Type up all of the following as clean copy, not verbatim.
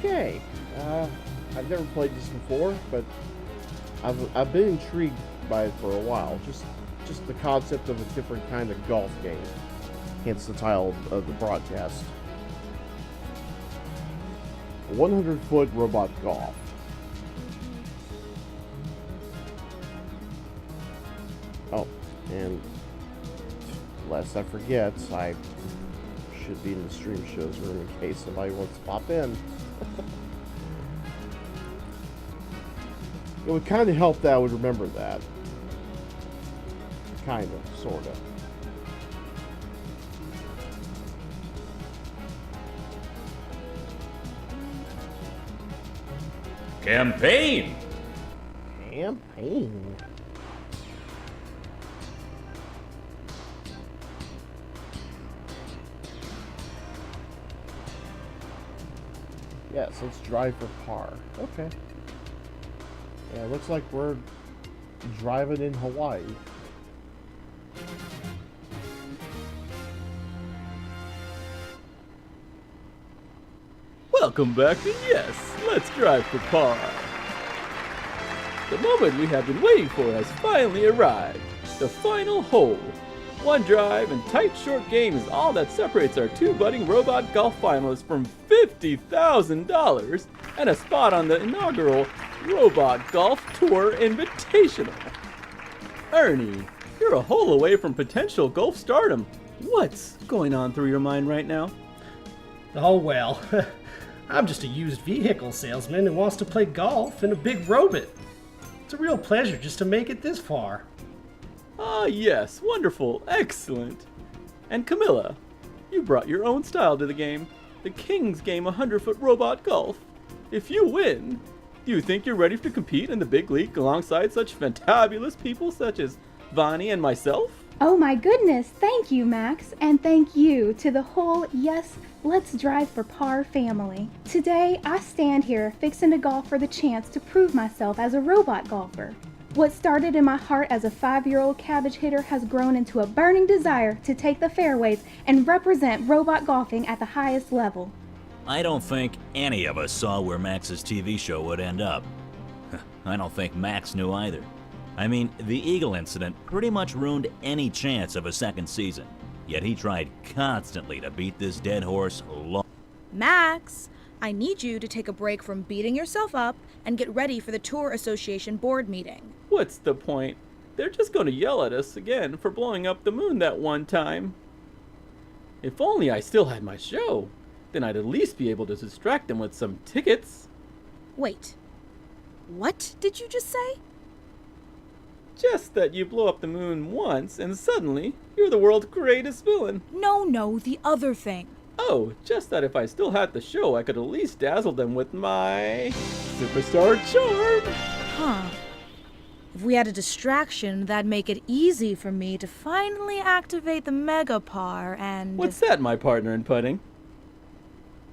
Okay. I've never played this before, but I've been intrigued by it for a while. Just the concept of a different kind of golf game. Hence the title of the broadcast. 100-foot robot golf. Oh, and lest I forget, I should be in the stream shows room in case somebody wants to pop in. It would kind of help that I would remember that. Kind of, sort of. Campaign! Campaign? Yes, let's drive for par. Okay. Yeah, it looks like we're driving in Hawaii. Welcome back to Yes, Let's Drive for Par. The moment we have been waiting for has finally arrived. The final hole. One drive and tight short game is all that separates our two budding robot golf finalists from $50,000 and a spot on the inaugural Robot Golf Tour Invitational. Ernie, you're a hole away from potential golf stardom. What's going on through your mind right now? Oh well, I'm just a used vehicle salesman who wants to play golf in a big robot. It's a real pleasure just to make it this far. Ah, yes, wonderful, excellent. And Camilla, you brought your own style to the game. The King's Game 100-foot robot golf. If you win, do you think you're ready to compete in the big league alongside such fantabulous people such as Vonnie and myself? Oh my goodness, thank you, Max, and thank you to the whole Yes, Let's Drive for Par family. Today, I stand here fixing to golf for the chance to prove myself as a robot golfer. What started in my heart as a 5-year-old cabbage hitter has grown into a burning desire to take the fairways and represent robot golfing at the highest level. I don't think any of us saw where Max's TV show would end up. I don't think Max knew either. I mean, the Eagle incident pretty much ruined any chance of a second season. Yet he tried constantly to beat this dead horse Max, I need you to take a break from beating yourself up and get ready for the Tour Association board meeting. What's the point? They're just going to yell at us again for blowing up the moon that one time. If only I still had my show, then I'd at least be able to distract them with some tickets. Wait, what did you just say? Just that you blow up the moon once and suddenly you're the world's greatest villain. No, the other thing. Oh, just that if I still had the show, I could at least dazzle them with my superstar charm. Huh. If we had a distraction, that'd make it easy for me to finally activate the Megapar and... What's that, my partner in putting?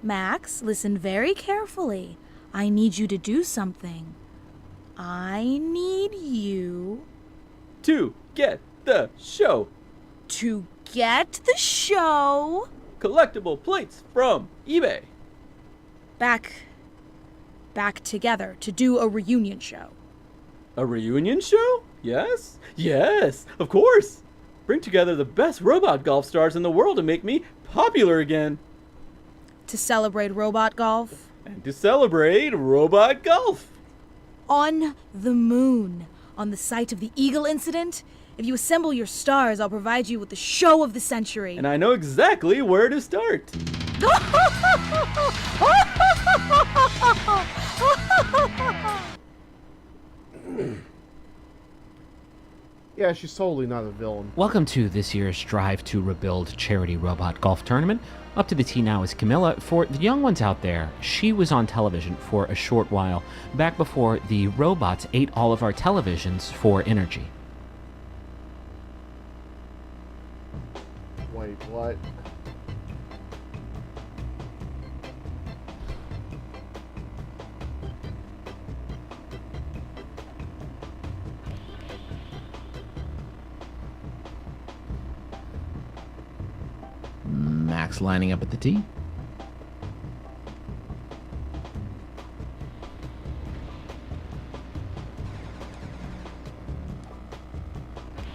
Max, listen very carefully. I need you to do something. I need you... To get the show. To get the show... Collectible plates from eBay. Back together to do a reunion show. A reunion show? Yes? Yes, of course. Bring together the best robot golf stars in the world to make me popular again. To celebrate robot golf? And to celebrate robot golf. On the moon. On the site of the Eagle incident. If you assemble your stars, I'll provide you with the show of the century. And I know exactly where to start. Yeah, she's totally not a villain. Welcome to this year's Drive to Rebuild Charity Robot Golf Tournament. Up to the tee now is Camilla. For the young ones out there, she was on television for a short while, back before the robots ate all of our televisions for energy. Wait, what? Max lining up at the tee.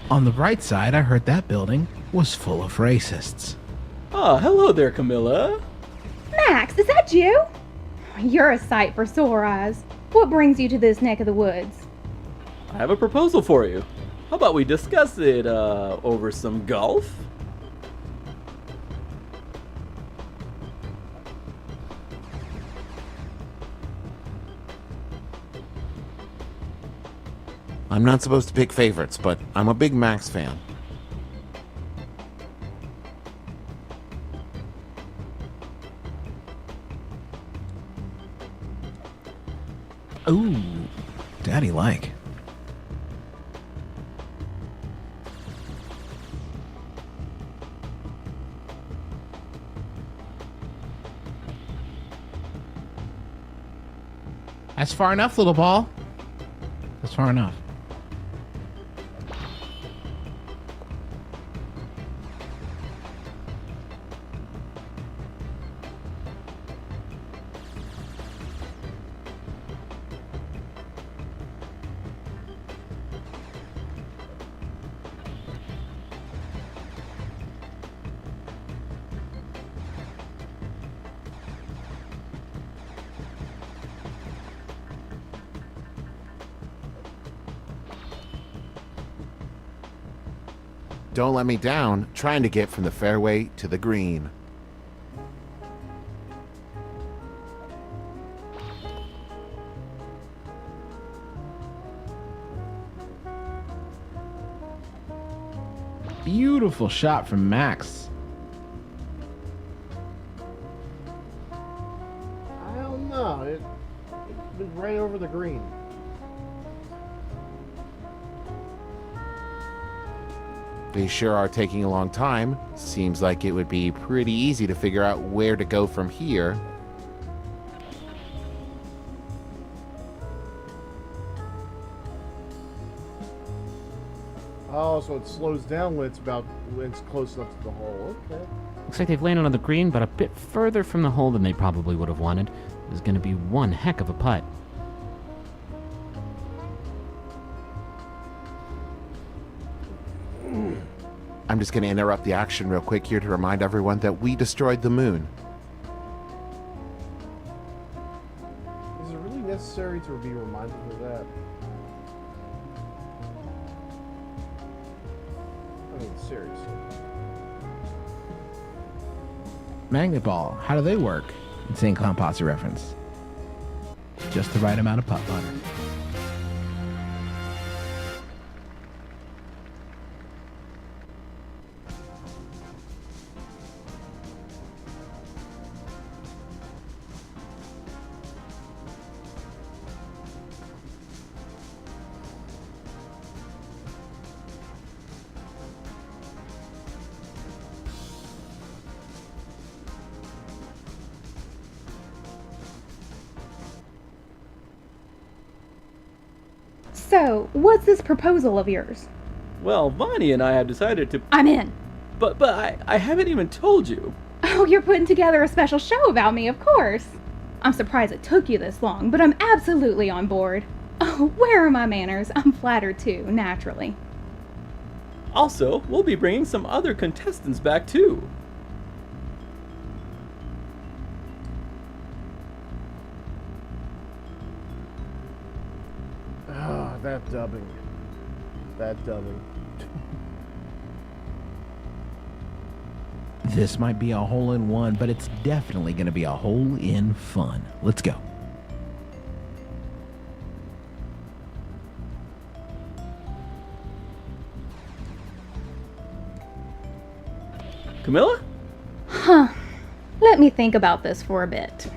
On the bright side, I heard that building was full of racists. Ah, hello there, Camilla. Max, is that you? You're a sight for sore eyes. What brings you to this neck of the woods? I have a proposal for you. How about we discuss it over some golf? I'm not supposed to pick favorites, but I'm a big Max fan. Ooh, daddy like. That's far enough, little ball. That's far enough. Don't let me down, trying to get from the fairway to the green. Beautiful shot from Max. I don't know. It's been right over the green. They sure are taking a long time. Seems like it would be pretty easy to figure out where to go from here. Oh, so it slows down when it's close enough to the hole. Okay. Looks like they've landed on the green, but a bit further from the hole than they probably would have wanted. This is going to be one heck of a putt. I'm just going to interrupt the action real quick here to remind everyone that we destroyed the moon. Is it really necessary to be reminded of that? I mean, seriously. Magnet ball, how do they work? Insane Clown Posse reference. Just the right amount of putt butter. So, what's this proposal of yours? Well, Vonnie and I have decided to... I'm in. But I haven't even told you. Oh, you're putting together a special show about me, of course. I'm surprised it took you this long, but I'm absolutely on board. Oh, where are my manners? I'm flattered too, naturally. Also, we'll be bringing some other contestants back too. Ah, that dubbing. That dubbing. This might be a hole-in-one, but it's definitely going to be a hole-in-fun. Let's go. Camilla? Huh. Let me think about this for a bit.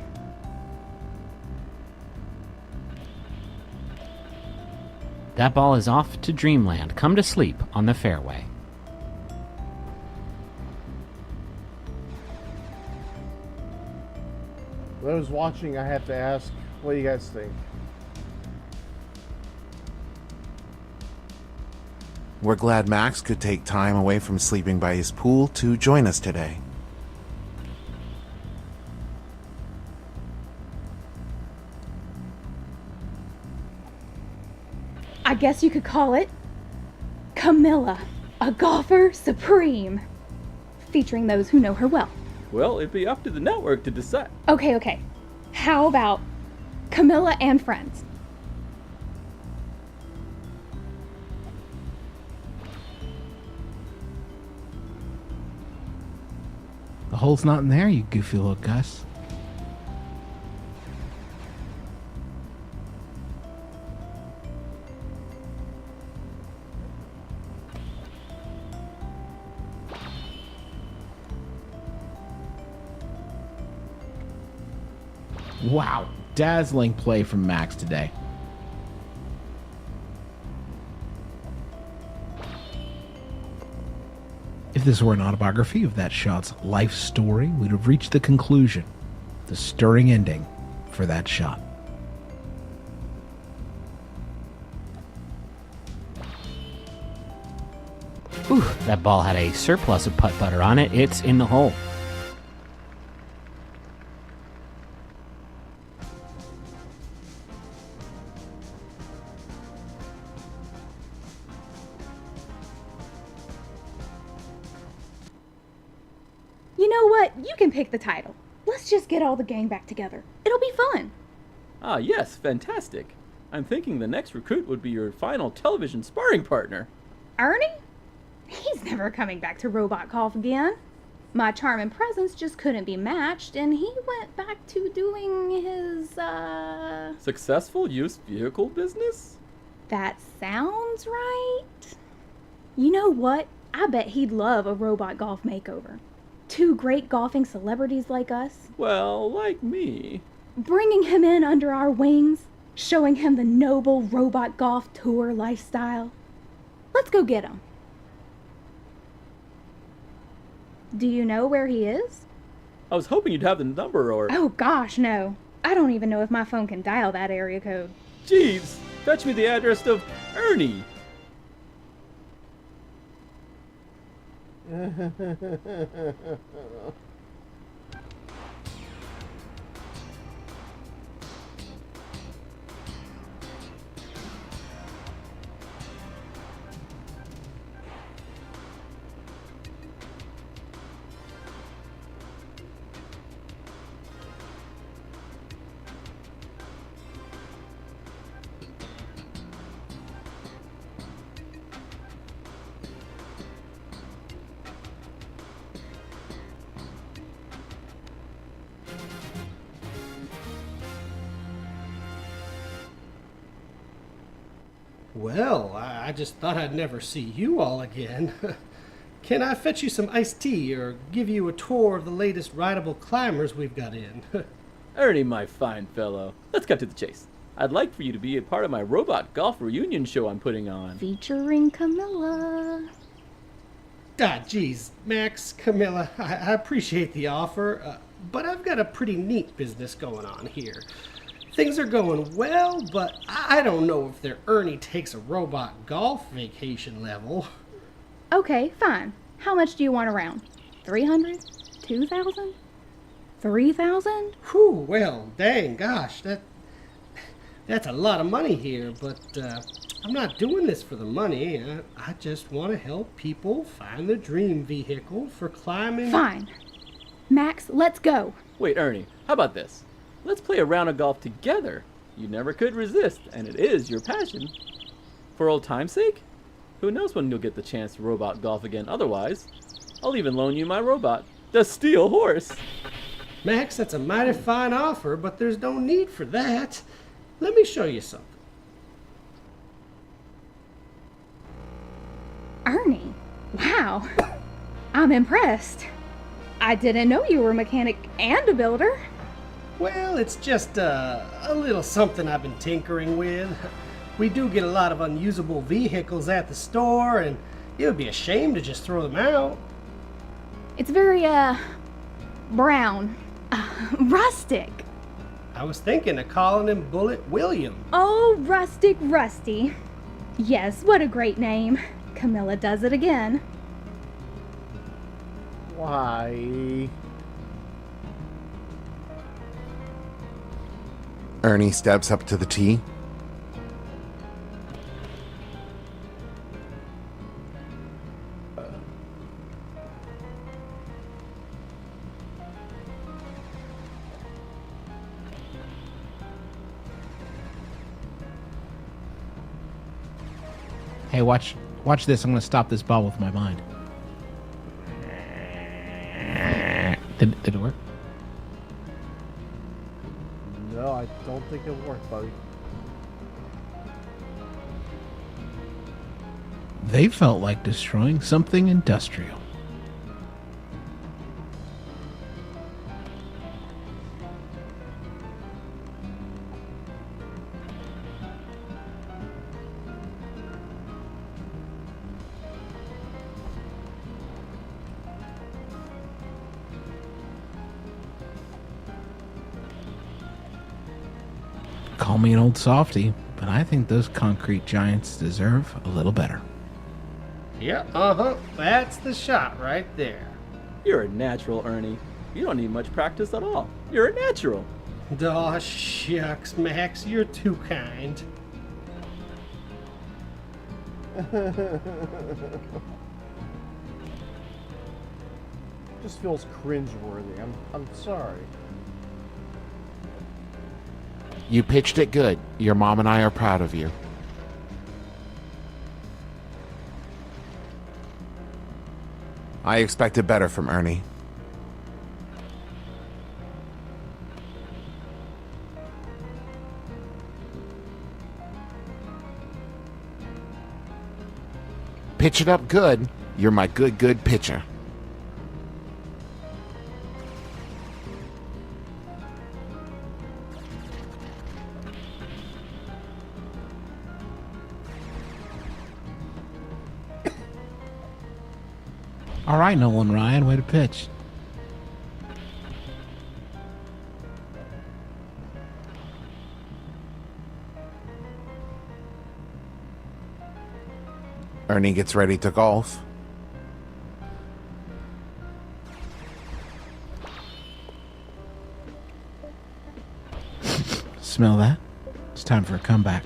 That ball is off to dreamland. Come to sleep on the fairway. Those watching, I have to ask, what do you guys think? We're glad Max could take time away from sleeping by his pool to join us today. I guess you could call it Camilla, a golfer supreme, featuring those who know her well. Well, it'd be up to the network to decide. Okay. How about Camilla and friends? The hole's not in there, you goofy little Gus. Wow, dazzling play from Max today. If this were an autobiography of that shot's life story, we'd have reached the conclusion, the stirring ending for that shot. Ooh, that ball had a surplus of putt butter on it. It's in the hole. You know what? You can pick the title. Let's just get all the gang back together. It'll be fun. Ah, yes, fantastic. I'm thinking the next recruit would be your final television sparring partner. Ernie? He's never coming back to robot golf again. My charm and presence just couldn't be matched, and he went back to doing his, Successful used vehicle business? That sounds right. You know what? I bet he'd love a robot golf makeover. Two great golfing celebrities like us. Well, like me. Bringing him in under our wings, showing him the noble robot golf tour lifestyle. Let's go get him. Do you know where he is? I was hoping you'd have the number or... Oh gosh, no. I don't even know if my phone can dial that area code. Jeeves, fetch me the address of Ernie. Well, I just thought I'd never see you all again. Can I fetch you some iced tea or give you a tour of the latest rideable climbers we've got in? Ernie, my fine fellow, let's cut to the chase. I'd like for you to be a part of my robot golf reunion show I'm putting on. Featuring Camilla. Ah, geez, Max, Camilla, I appreciate the offer, but I've got a pretty neat business going on here. Things are going well, but I don't know if their Ernie takes a robot golf vacation level. Okay, fine. How much do you want around? 300? 2,000? 3,000? Whew, well, dang, gosh, that's a lot of money here, but I'm not doing this for the money. I just want to help people find the dream vehicle for climbing. Fine. Max, let's go. Wait, Ernie, how about this? Let's play a round of golf together. You never could resist, and it is your passion. For old time's sake? Who knows when you'll get the chance to robot golf again otherwise? I'll even loan you my robot, the Steel Horse. Max, that's a mighty fine offer, but there's no need for that. Let me show you something. Ernie, wow. I'm impressed. I didn't know you were a mechanic and a builder. Well, it's just a little something I've been tinkering with. We do get a lot of unusable vehicles at the store, and it would be a shame to just throw them out. It's very, brown. Rustic. I was thinking of calling him Bullet William. Oh, Rustic Rusty. Yes, what a great name. Camilla does it again. Why? Ernie steps up to the tee. Hey, watch this. I'm going to stop this ball with my mind. Did it work? No, I don't think it'll work, buddy. They felt like destroying something industrial. Call me an old softy, but I think those concrete giants deserve a little better. Yeah, that's the shot right there. You're a natural, Ernie. You don't need much practice at all. You're a natural. Aw, shucks, Max, you're too kind. Just feels cringeworthy. I'm sorry. You pitched it good. Your mom and I are proud of you. I expected better from Ernie. Pitch it up good. You're my good pitcher. All right, Nolan Ryan, way to pitch. Ernie gets ready to golf. Smell that? It's time for a comeback.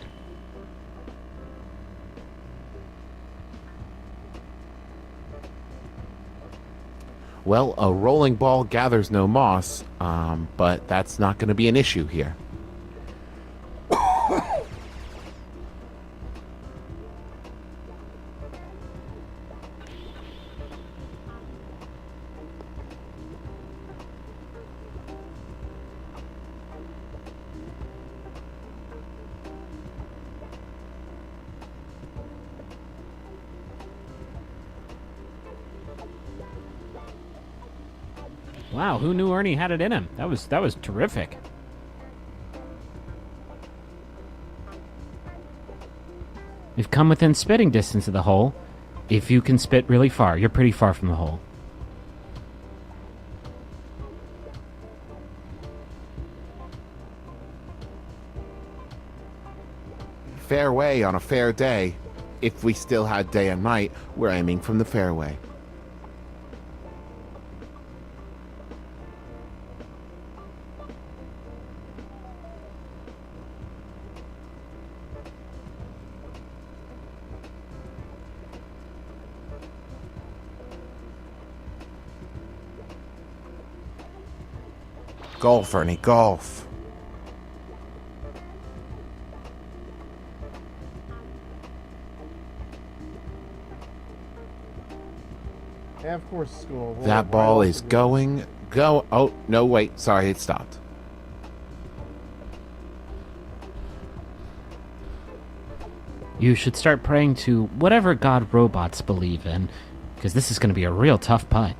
Well, a rolling ball gathers no moss, but that's not going to be an issue here. Wow, who knew Ernie had it in him? That was terrific. You've come within spitting distance of the hole. If you can spit really far, you're pretty far from the hole. Fairway on a fair day. If we still had day and night, we're aiming from the fairway. Golf, Ernie, golf. And of course, it's going to roll That right ball off is the going. Oh, no, wait. Sorry, it stopped. You should start praying to whatever god robots believe in, because this is going to be a real tough putt.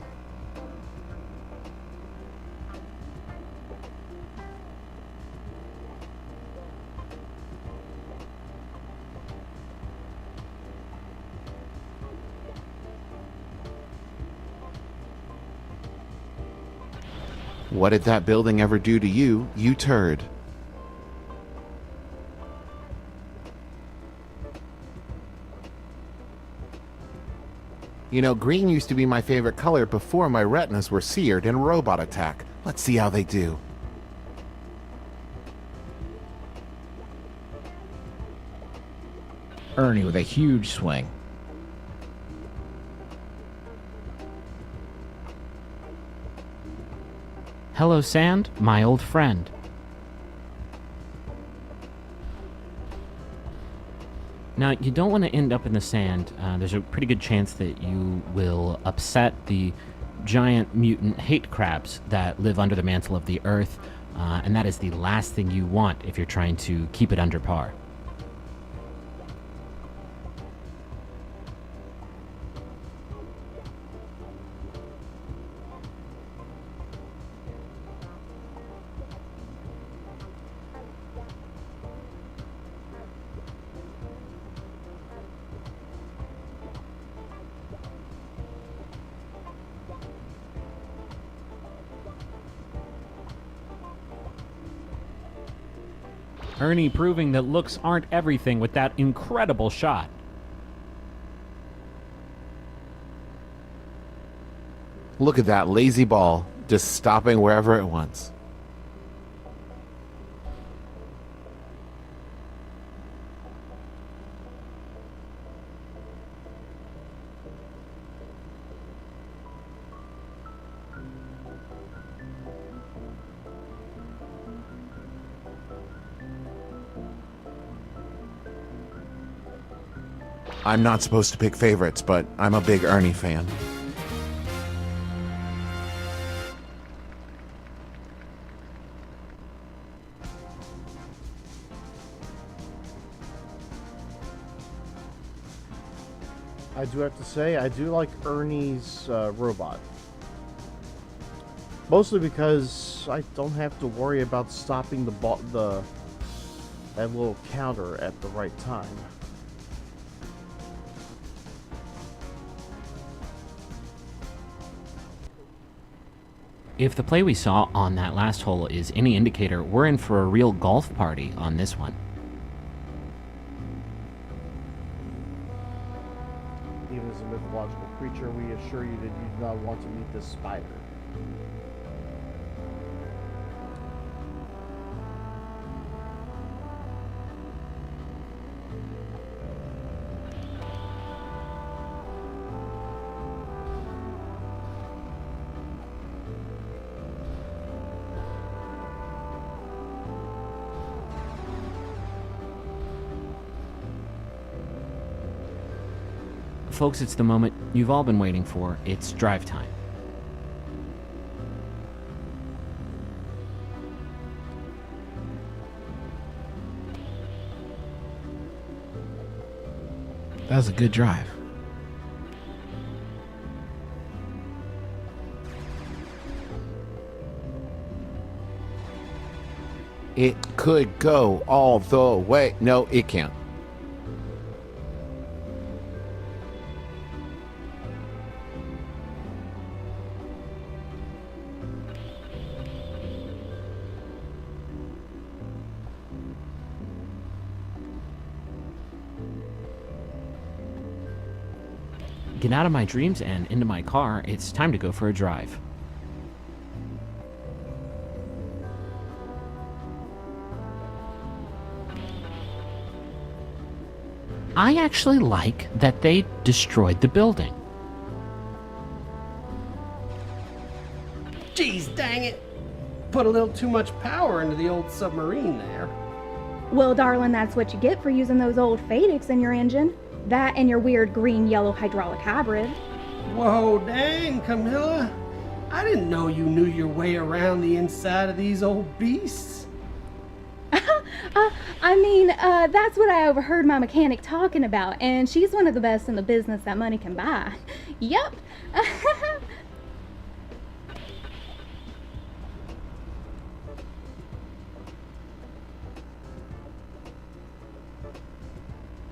What did that building ever do to you, you turd? You know, green used to be my favorite color before my retinas were seared in robot attack. Let's see how they do. Ernie with a huge swing. Hello, Sand, my old friend. Now, you don't want to end up in the sand. There's a pretty good chance that you will upset the giant mutant hate crabs that live under the mantle of the earth, and that is the last thing you want if you're trying to keep it under par. Ernie proving that looks aren't everything with that incredible shot. Look at that lazy ball, just stopping wherever it wants. I'm not supposed to pick favorites, but I'm a big Ernie fan. I do have to say, I do like Ernie's robot. Mostly because I don't have to worry about stopping that little counter at the right time. If the play we saw on that last hole is any indicator, we're in for a real golf party on this one. Even as a mythological creature, we assure you that you do not want to meet this spider. Folks, it's the moment you've all been waiting for. It's drive time. That was a good drive. It could go all the way. No, it can't. Get out of my dreams and into my car. It's time to go for a drive. I actually like that they destroyed the building. Geez, dang it. Put a little too much power into the old submarine there. Well, darling, that's what you get for using those old Fadix in your engine. That and your weird green-yellow hydraulic hybrid. Whoa, dang, Camilla. I didn't know you knew your way around the inside of these old beasts. That's what I overheard my mechanic talking about, and she's one of the best in the business that money can buy. Yup.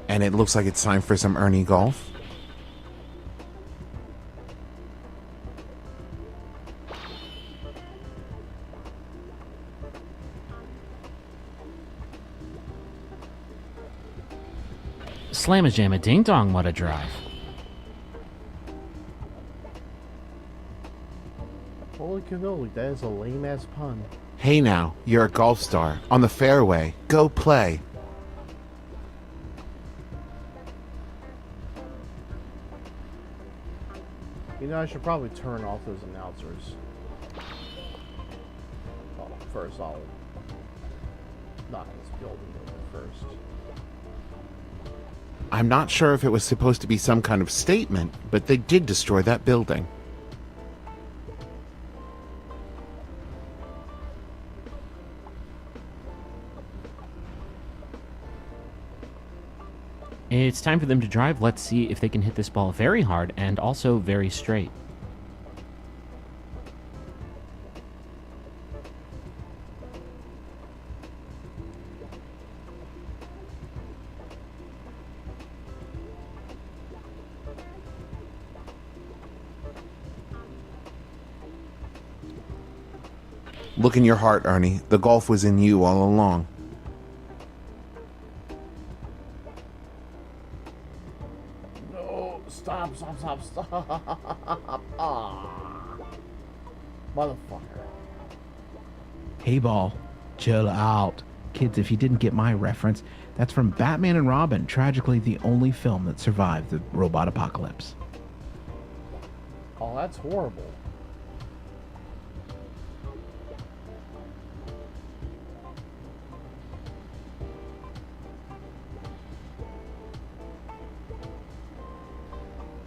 And it looks like it's time for some Ernie golf. Slam-a-jam a ding-dong, what a drive. Holy cannoli, that is a lame-ass pun. Hey now, you're a golf star. On the fairway. Go play. You know, I should probably turn off those announcers. Well, first I'll knock this building over first. I'm not sure if it was supposed to be some kind of statement, but they did destroy that building. It's time for them to drive. Let's see if they can hit this ball very hard and also very straight. Look in your heart, Ernie. The golf was in you all along. No, stop. Ah. Motherfucker. Hey, ball, chill out. Kids, if you didn't get my reference, that's from Batman and Robin, tragically the only film that survived the robot apocalypse. Oh, that's horrible.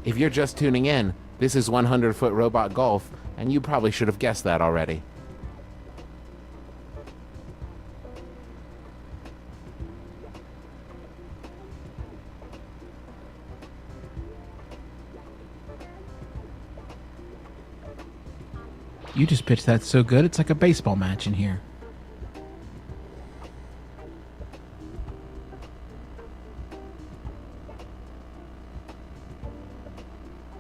If you're just tuning in, this is 100-Foot Robot Golf, and you probably should have guessed that already. You just pitched that so good, it's like a baseball match in here.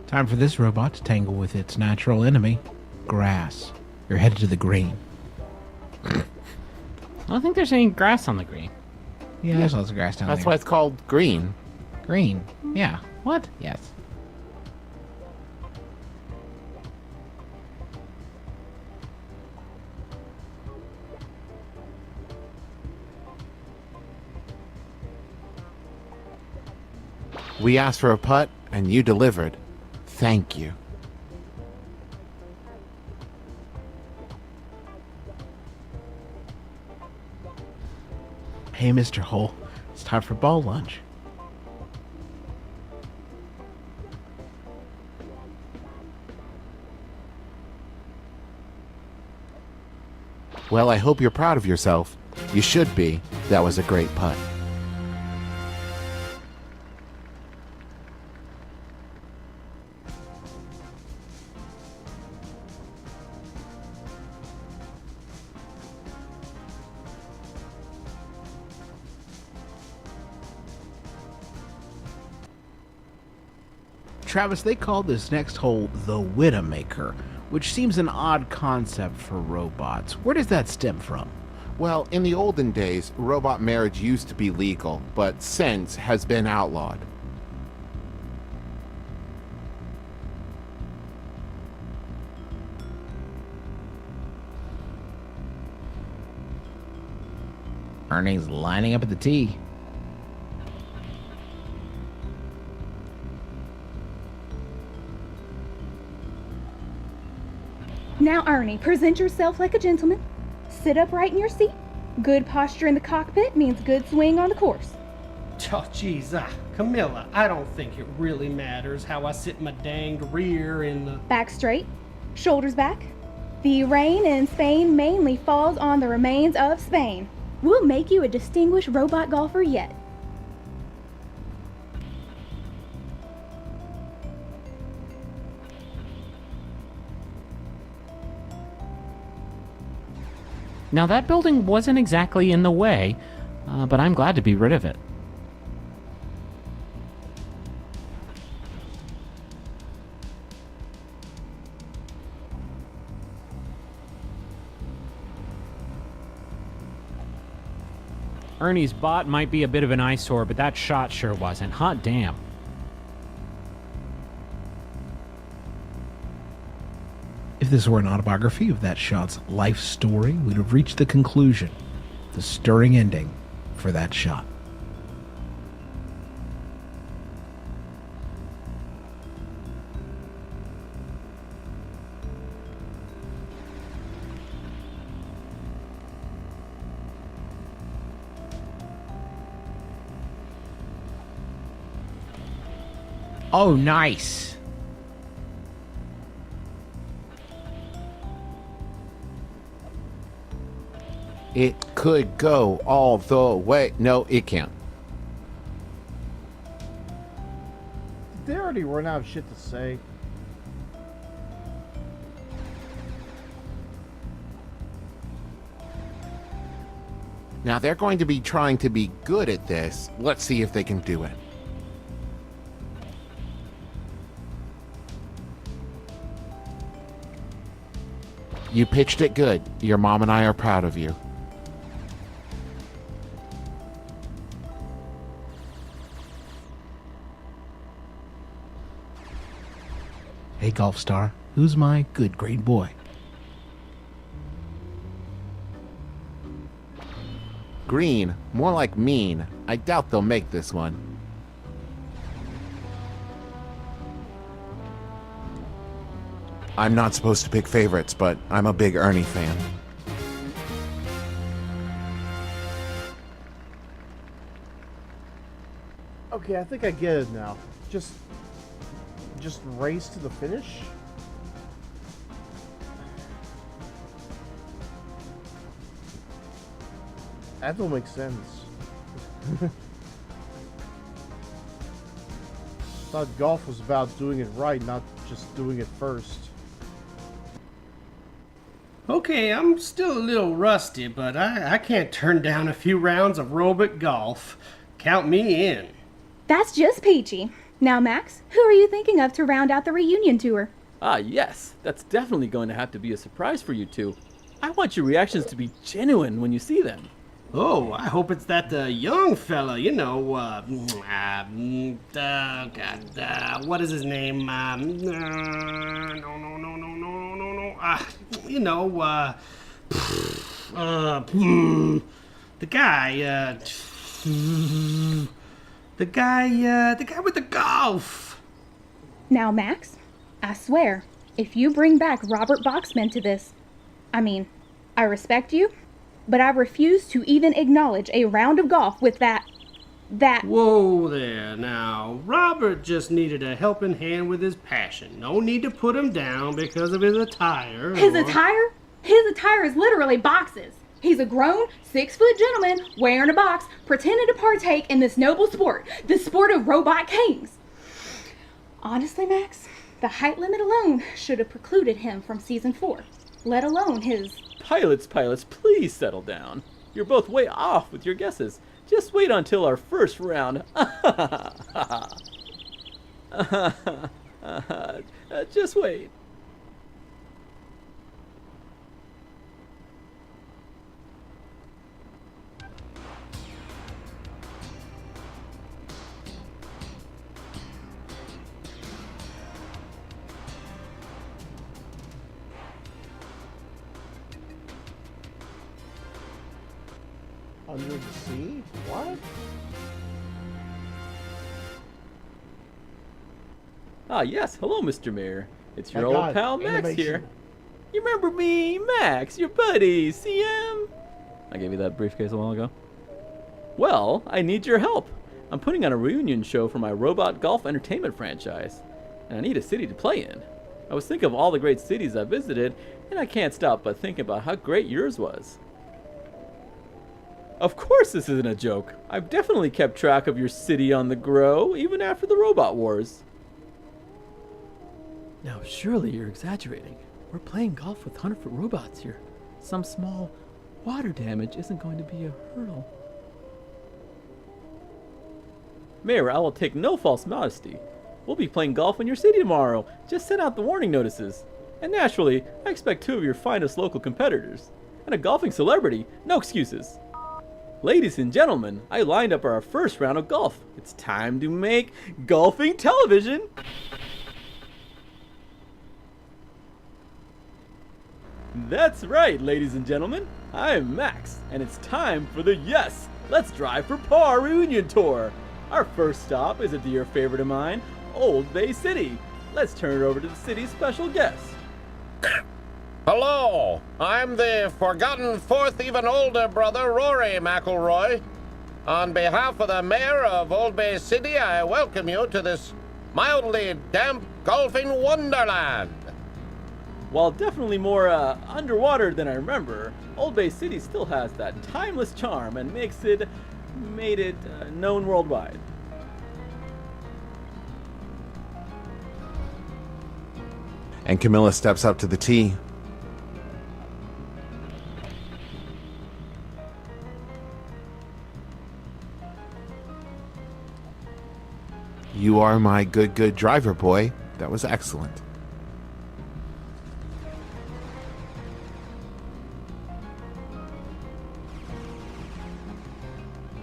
Time for this robot to tangle with its natural enemy, grass. You're headed to the green. I don't think there's any grass on the green. Yeah, there's lots of grass down there. That's why it's called green. Green. Yeah. What? Yes. We asked for a putt, and you delivered. Thank you. Hey, Mr. Hole. It's time for ball lunch. Well, I hope you're proud of yourself. You should be. That was a great putt. Travis, they called this next hole the Widowmaker, which seems an odd concept for robots. Where does that stem from? Well, in the olden days, robot marriage used to be legal, but since has been outlawed. Ernie's lining up at the tee. Now, Ernie, present yourself like a gentleman. Sit upright in your seat. Good posture in the cockpit means good swing on the course. Oh, jeez, Camilla, I don't think it really matters how I sit my danged rear in the... Back straight, shoulders back. The rain in Spain mainly falls on the remains of Spain. We'll make you a distinguished robot golfer yet. Now, that building wasn't exactly in the way, but I'm glad to be rid of it. Ernie's bot might be a bit of an eyesore, but that shot sure wasn't. Hot damn. If this were an autobiography of that shot's life story, we'd have reached the conclusion, the stirring ending for that shot. Oh, nice. It could go all the way. No, it can't. Did they already run out of shit to say? Now they're going to be trying to be good at this. Let's see if they can do it. You pitched it good. Your mom and I are proud of you. Hey, Golf Star, who's my good grade boy? Green, more like mean. I doubt they'll make this one. I'm not supposed to pick favorites, but I'm a big Ernie fan. Okay, I think I get it now. Just race to the finish? That don't make sense. Thought golf was about doing it right, not just doing it first. Okay, I'm still a little rusty, but I can't turn down a few rounds of robot golf. Count me in. That's just peachy. Now, Max, who are you thinking of to round out the reunion tour? Ah, yes. That's definitely going to have to be a surprise for you two. I want your reactions to be genuine when you see them. Oh, I hope it's that young fella, you know, what is his name? You know, the guy, the guy with the golf. Now, Max, I swear, if you bring back Robert Boxman to this, I respect you, but I refuse to even acknowledge a round of golf with that. Whoa there, now. Robert just needed a helping hand with his passion. No need to put him down because of his attire. His attire? His attire is literally boxes. He's a grown, 6-foot gentleman wearing a box, pretending to partake in this noble sport, the sport of robot kings. Honestly, Max, the height limit alone should have precluded him from season 4, let alone his... Pilots, please settle down. You're both way off with your guesses. Just wait until our first round. Just wait. Under the sea? What? Ah, yes. Hello, Mr. Mayor. It's your My old God, pal Max animation. here. You remember me, Max, your buddy, CM? I gave you that briefcase a while ago. Well, I need your help. I'm putting on a reunion show for my robot golf entertainment franchise, and I need a city to play in. I was thinking of all the great cities I visited, and I can't stop but thinking about how great yours was. Of course this isn't a joke. I've definitely kept track of your city on the grow, even after the robot wars. Now, surely you're exaggerating. We're playing golf with 100-foot robots here. Some small water damage isn't going to be a hurdle. Mayor, I will take no false modesty. We'll be playing golf in your city tomorrow. Just send out the warning notices. And naturally, I expect 2 of your finest local competitors. And a golfing celebrity. No excuses. Ladies and gentlemen, I lined up our first round of golf. It's time to make golfing television. That's right, ladies and gentlemen. I'm Max, and it's time for the Yes, Let's Drive for Par reunion tour. Our first stop is a dear favorite of mine, Old Bay City. Let's turn it over to the city's special guest. Hello, I'm the forgotten fourth even older brother, Rory McElroy. On behalf of the mayor of Old Bay City, I welcome you to this mildly damp golfing wonderland. While definitely more underwater than I remember, Old Bay City still has that timeless charm and made it known worldwide. And Camilla steps up to the tee. You are my good driver, boy. That was excellent.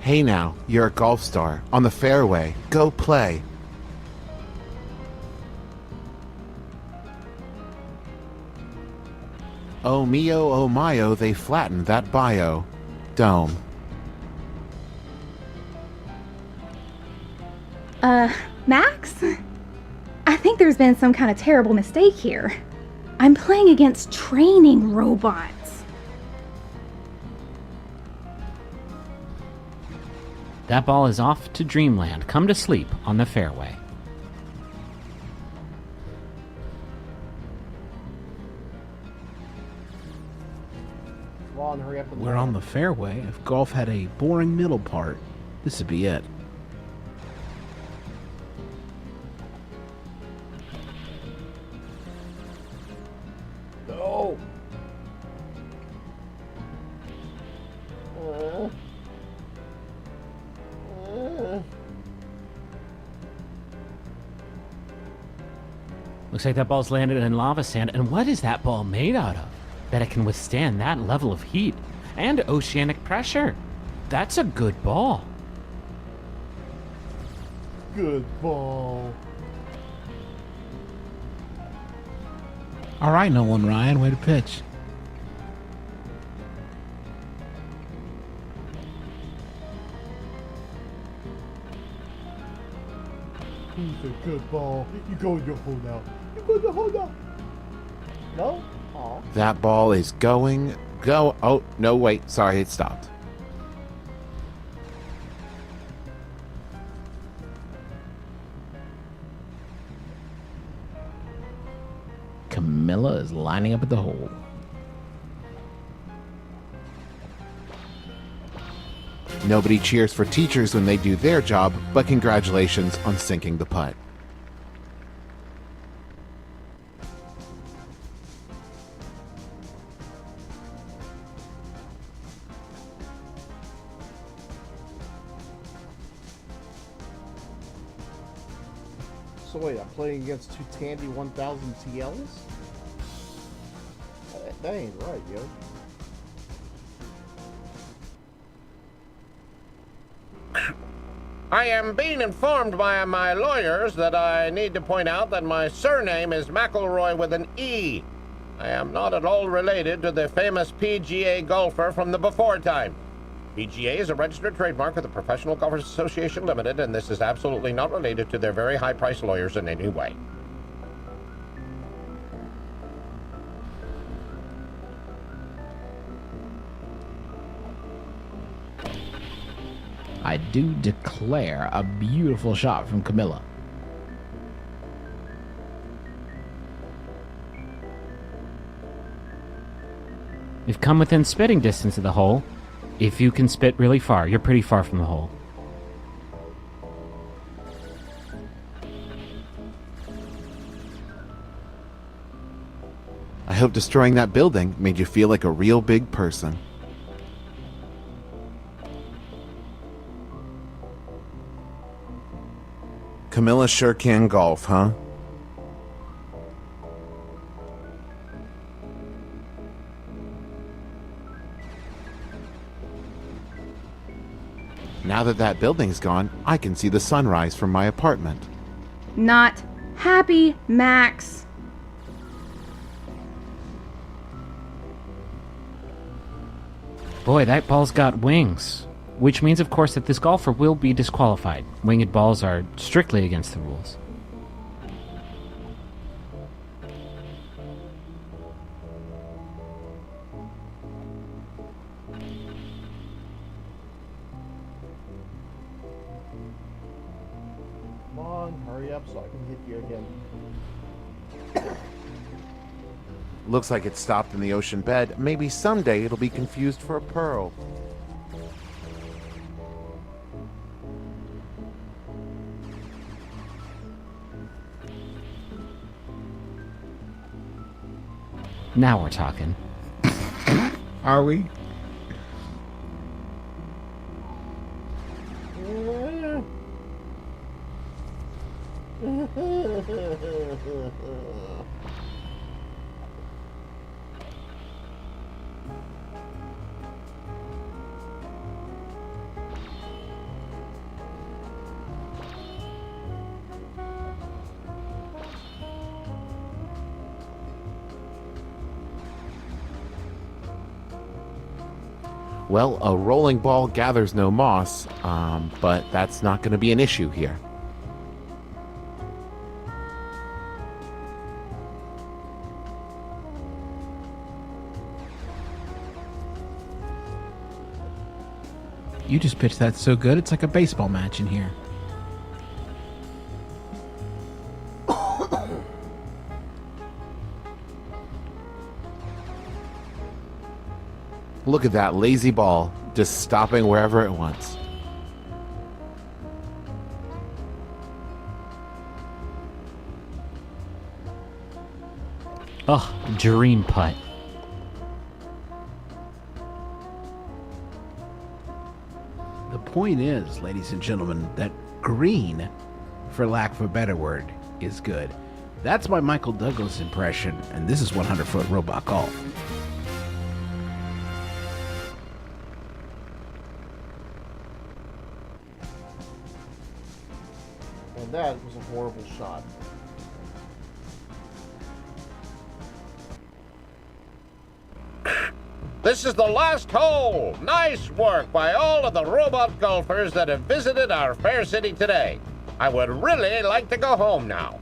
Hey now, you're a golf star. On the fairway. Go play. Oh mio, oh mio, they flattened that bio. Dome. Max? I think there's been some kind of terrible mistake here. I'm playing against training robots. That ball is off to dreamland. Come to sleep on the fairway. Come on, hurry up. We're on the fairway. If golf had a boring middle part, this would be it. No. Looks like that ball's landed in lava sand. And what is that ball made out of? That it can withstand that level of heat and oceanic pressure. That's a good ball. Good ball. All right, Nolan Ryan, way to pitch. He's a good ball. You go in your hole now. You go in your hole now. No? Aw. That ball is going. Go. Oh, no, wait. Sorry, it stopped. Camilla is lining up at the hole. Nobody cheers for teachers when they do their job, but congratulations on sinking the putt. So wait, I'm playing against two Tandy 1000 TLs? That ain't right, yo. I am being informed by my lawyers that I need to point out that my surname is McElroy with an E. I am not at all related to the famous PGA golfer from the before time. PGA is a registered trademark of the Professional Golfers Association Limited, and this is absolutely not related to their very high-priced lawyers in any way. I do declare a beautiful shot from Camilla. You've come within spitting distance of the hole. If you can spit really far, you're pretty far from the hole. I hope destroying that building made you feel like a real big person. Camilla sure can golf, huh? Now that that building's gone, I can see the sunrise from my apartment. Not happy, Max. Boy, that ball's got wings. Which means, of course, that this golfer will be disqualified. Winged balls are strictly against the rules. Come on, hurry up so I can hit you again. Looks like it stopped in the ocean bed. Maybe someday it'll be confused for a pearl. Now we're talking. Are we? Well, a rolling ball gathers no moss, but that's not going to be an issue here. You just pitched that so good, it's like a baseball match in here. Look at that lazy ball, just stopping wherever it wants. Ugh, dream putt. The point is, ladies and gentlemen, that green, for lack of a better word, is good. That's my Michael Douglas impression, and this is 100-foot robot golf. And that was a horrible shot. This is the last hole. Nice work by all of the robot golfers that have visited our fair city today. I would really like to go home now.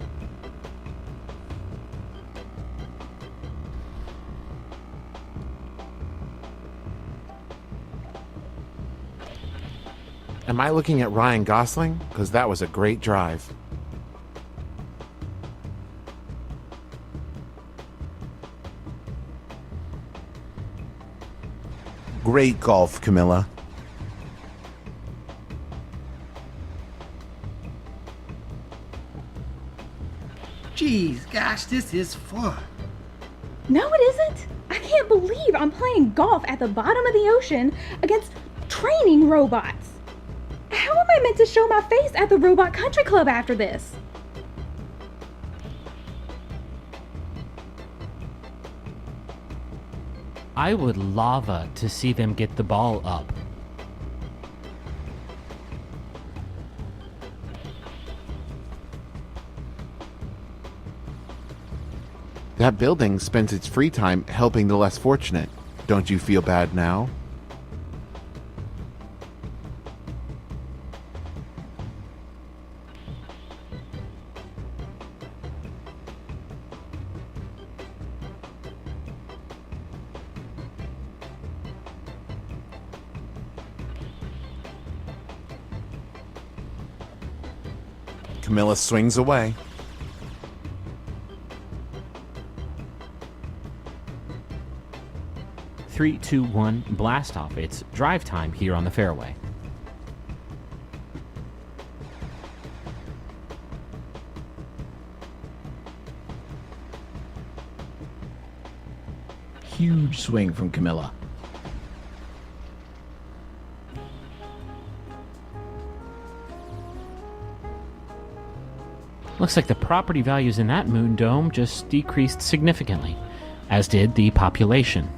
Am I looking at Ryan Gosling? Because that was a great drive. Great golf, Camilla. Geez, gosh, this is fun. No, it isn't. I can't believe I'm playing golf at the bottom of the ocean against training robots. How am I meant to show my face at the Robot Country Club after this? I would lava to see them get the ball up. That building spends its free time helping the less fortunate. Don't you feel bad now? Camilla swings away. Three, two, one, blast off. It's drive time here on the fairway. Huge swing from Camilla. Looks like the property values in that moon dome just decreased significantly, as did the population.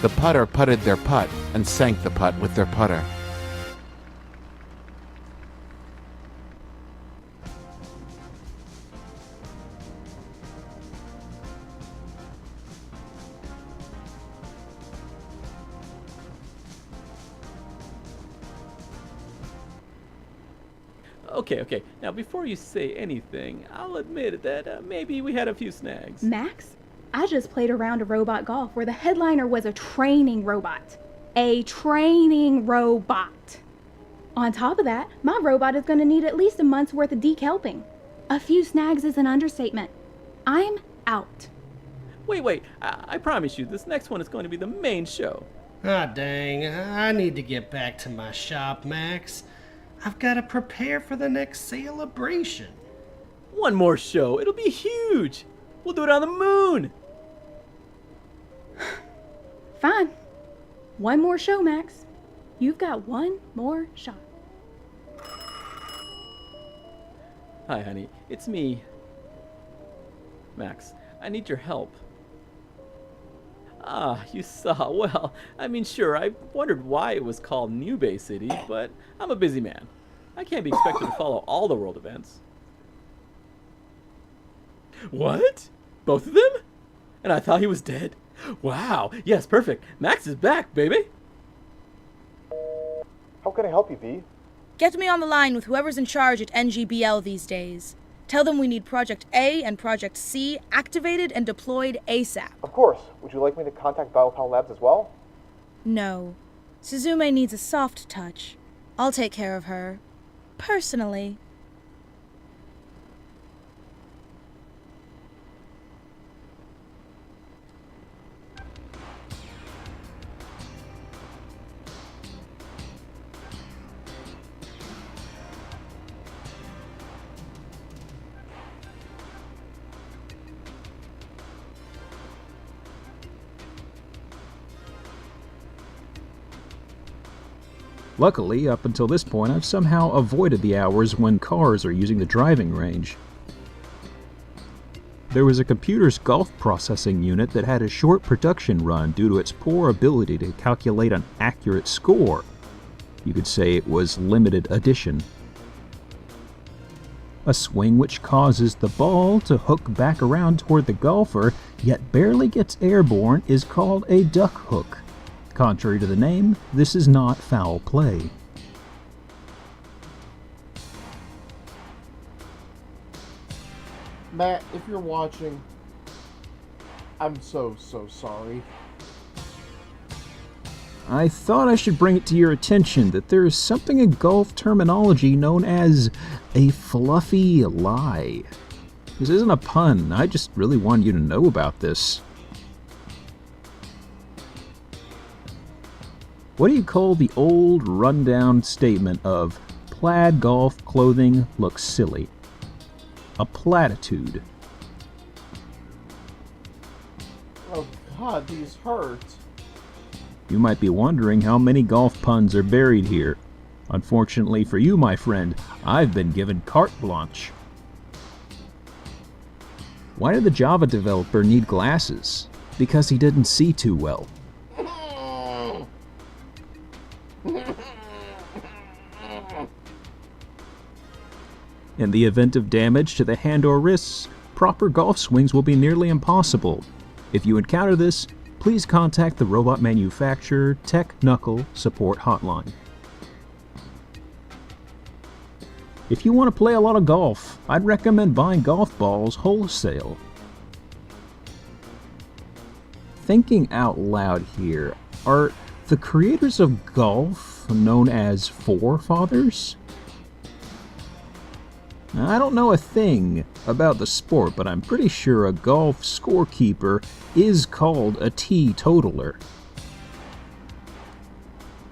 The putter putted their putt and sank the putt with their putter. Okay. Now, before you say anything, I'll admit that maybe we had a few snags. Max, I just played a round of robot golf where the headliner was a training robot. a training robot. On top of that, my robot is going to need at least a month's worth of dekelping. A few snags is an understatement. I'm out. Wait, I promise you, this next one is going to be the main show. Ah, dang. I need to get back to my shop, Max. I've got to prepare for the next celebration. One more show, it'll be huge. We'll do it on the moon. Fine. One more show, Max. You've got one more shot. Hi, honey. It's me. Max, I need your help. Ah, you saw. Well, I mean, sure, I wondered why it was called New Bay City, but I'm a busy man. I can't be expected to follow all the world events. What? Both of them? And I thought he was dead. Wow. Yes, perfect. Max is back, baby. How can I help you, V? Get me on the line with whoever's in charge at NGBL these days. Tell them we need Project A and Project C activated and deployed ASAP. Of course. Would you like me to contact Dialpal Labs as well? No. Suzume needs a soft touch. I'll take care of her. Personally. Luckily, up until this point, I've somehow avoided the hours when cars are using the driving range. There was a computer's golf processing unit that had a short production run due to its poor ability to calculate an accurate score. You could say it was limited edition. A swing which causes the ball to hook back around toward the golfer, yet barely gets airborne, is called a duck hook. Contrary to the name, this is not foul play. Matt, if you're watching, I'm so sorry. I thought I should bring it to your attention that there is something in golf terminology known as a fluffy lie. This isn't a pun, I just really wanted you to know about this. What do you call the old, rundown statement of plaid golf clothing looks silly? A platitude. Oh God, these hurt. You might be wondering how many golf puns are buried here. Unfortunately for you, my friend, I've been given carte blanche. Why did the Java developer need glasses? Because he didn't see too well. In the event of damage to the hand or wrists, proper golf swings will be nearly impossible. If you encounter this, please contact the robot manufacturer Tech Knuckle Support Hotline. If you want to play a lot of golf, I'd recommend buying golf balls wholesale. Thinking out loud here, are the creators of golf known as forefathers? Now, I don't know a thing about the sport, but I'm pretty sure a golf scorekeeper is called a teetotaler.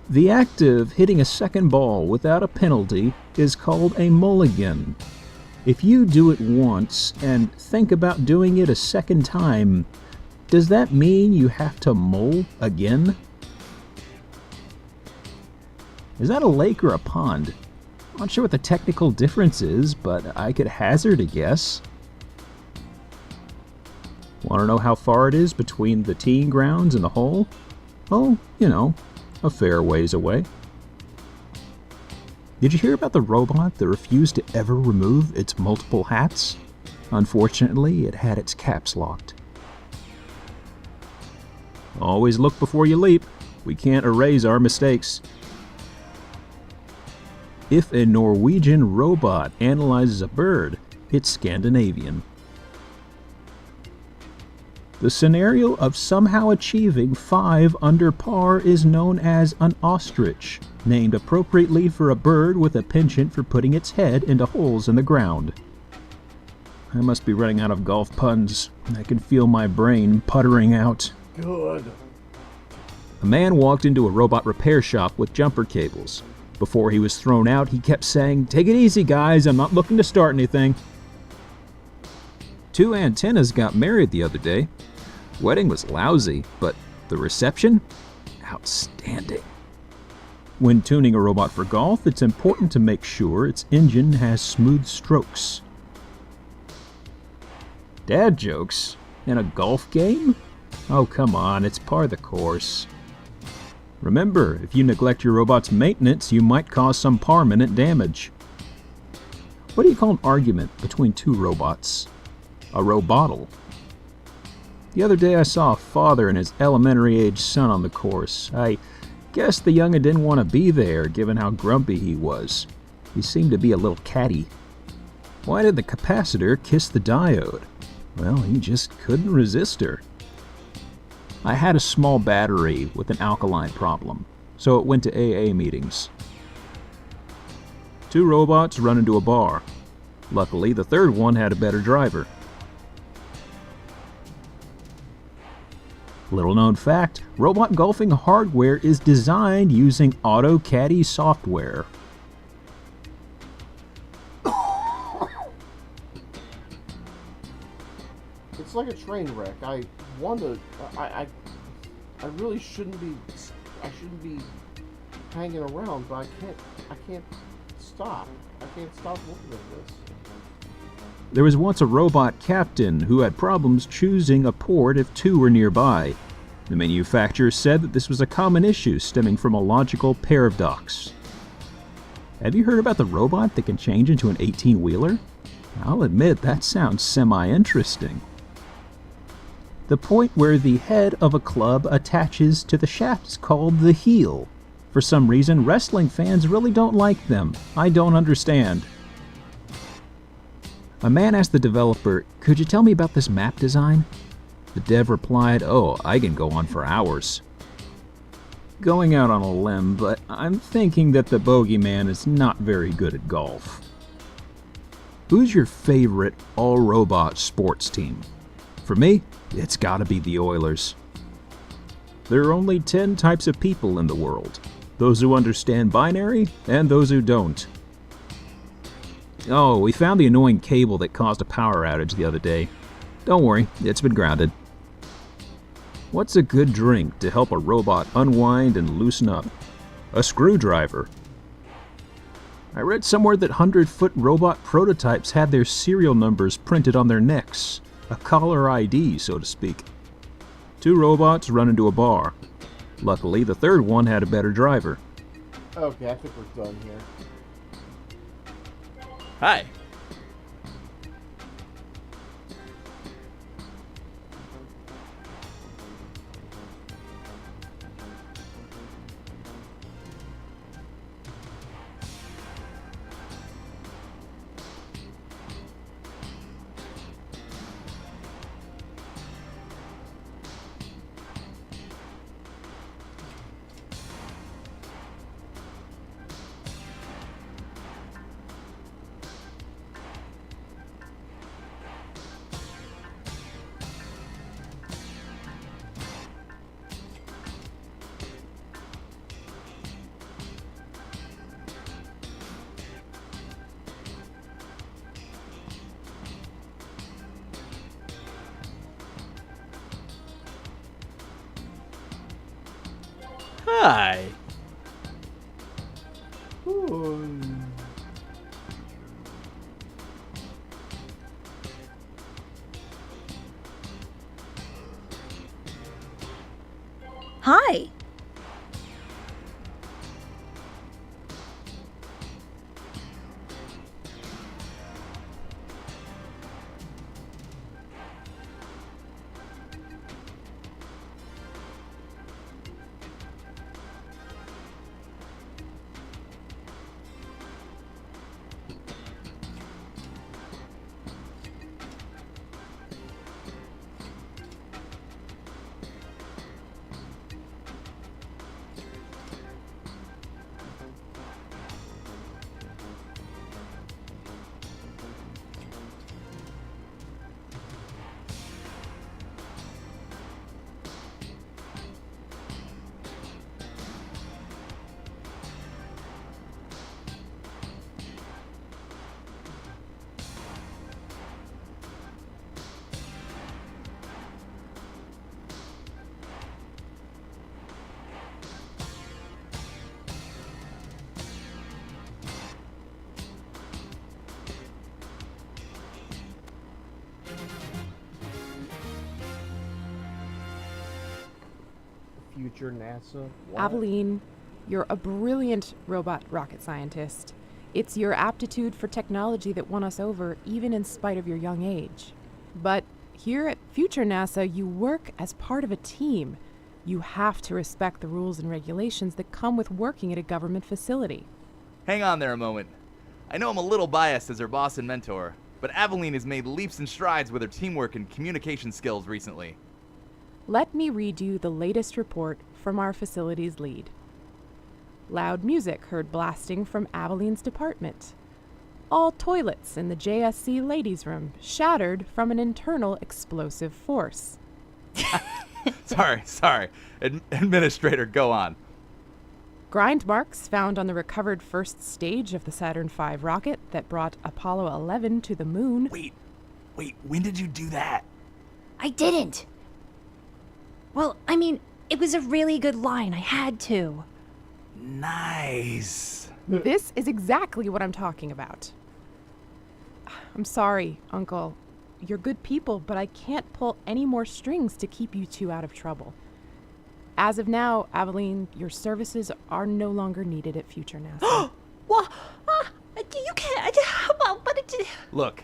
The act of hitting a second ball without a penalty is called a mulligan. If you do it once and think about doing it a second time, does that mean you have to mull again? Is that a lake or a pond? Not sure what the technical difference is, but I could hazard a guess. Want to know how far it is between the teeing grounds and the hole? Oh, you know, a fair ways away. Did you hear about the robot that refused to ever remove its multiple hats? Unfortunately, it had its caps locked. Always look before you leap. We can't erase our mistakes. If a Norwegian robot analyzes a bird, it's Scandinavian. The scenario of somehow achieving 5 under par is known as an ostrich, named appropriately for a bird with a penchant for putting its head into holes in the ground. I must be running out of golf puns. I can feel my brain puttering out. Good. A man walked into a robot repair shop with jumper cables. Before he was thrown out, he kept saying, "Take it easy, guys. I'm not looking to start anything." 2 antennas got married the other day. Wedding was lousy, but the reception? Outstanding. When tuning a robot for golf, it's important to make sure its engine has smooth strokes. Dad jokes? In a golf game? Oh, come on, it's par the course. Remember, if you neglect your robot's maintenance, you might cause some permanent damage. What do you call an argument between 2 robots? A robottle. The other day I saw a father and his elementary-age son on the course. I guess the young'un didn't want to be there, given how grumpy he was. He seemed to be a little catty. Why did the capacitor kiss the diode? Well, he just couldn't resist her. I had a small battery with an alkaline problem, so it went to AA meetings. 2 robots run into a bar. Luckily, the third one had a better driver. Little known fact, robot golfing hardware is designed using AutoCaddy software. It's like a train wreck. I really shouldn't be. I shouldn't be hanging around, but I can't stop. I can't stop looking at this. There was once a robot captain who had problems choosing a port if 2 were nearby. The manufacturer said that this was a common issue stemming from a logical paradox. Have you heard about the robot that can change into an 18-wheeler? I'll admit that sounds semi-interesting. The point where the head of a club attaches to the shaft is called the heel. For some reason, wrestling fans really don't like them. I don't understand. A man asked the developer, "Could you tell me about this map design?" The dev replied, "Oh, I can go on for hours." Going out on a limb, but I'm thinking that the bogeyman is not very good at golf. Who's your favorite all-robot sports team? For me, it's gotta be the Oilers. There are only 10 types of people in the world. Those who understand binary, and those who don't. Oh, we found the annoying cable that caused a power outage the other day. Don't worry, it's been grounded. What's a good drink to help a robot unwind and loosen up? A screwdriver. I read somewhere that 100-foot robot prototypes had their serial numbers printed on their necks. A caller ID, so to speak. 2 robots run into a bar. Luckily, the third one had a better driver. Okay, I think we're done here. Hi. Hi. Hi. future NASA? What? Aveline, you're a brilliant robot rocket scientist. It's your aptitude for technology that won us over, even in spite of your young age. But here at Future NASA, you work as part of a team. You have to respect the rules and regulations that come with working at a government facility. Hang on there a moment. I know I'm a little biased as her boss and mentor, but Aveline has made leaps and strides with her teamwork and communication skills recently. Let me read you the latest report from our facility's lead. Loud music heard blasting from Aveline's department. All toilets in the JSC ladies' room shattered from an internal explosive force. Sorry. Administrator, go on. Grind marks found on the recovered first stage of the Saturn V rocket that brought Apollo 11 to the moon. Wait, when did you do that? I didn't. Well, I mean, it was a really good line. I had to. Nice. This is exactly what I'm talking about. I'm sorry, Uncle. You're good people, but I can't pull any more strings to keep you two out of trouble. As of now, Aveline, your services are no longer needed at Future NASA. What? You can't. But it. Look,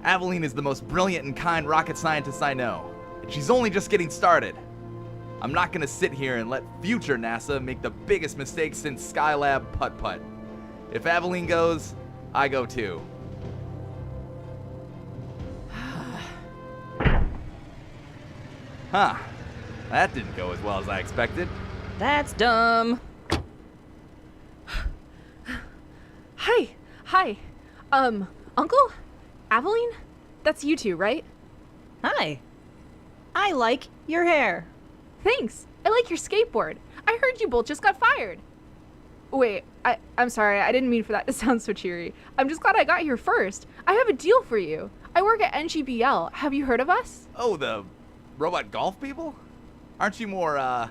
Aveline is the most brilliant and kind rocket scientist I know, and she's only just getting started. I'm not gonna sit here and let Future NASA make the biggest mistake since Skylab Putt-Putt. If Aveline goes, I go too. Huh. That didn't go as well as I expected. That's dumb. Hi. Uncle? Aveline? That's you two, right? Hi. I like your hair. Thanks. I like your skateboard. I heard you both just got fired. Wait, I'm sorry. I didn't mean for that to sound so cheery. I'm just glad I got here first. I have a deal for you. I work at NGBL. Have you heard of us? Oh, the robot golf people? Aren't you more,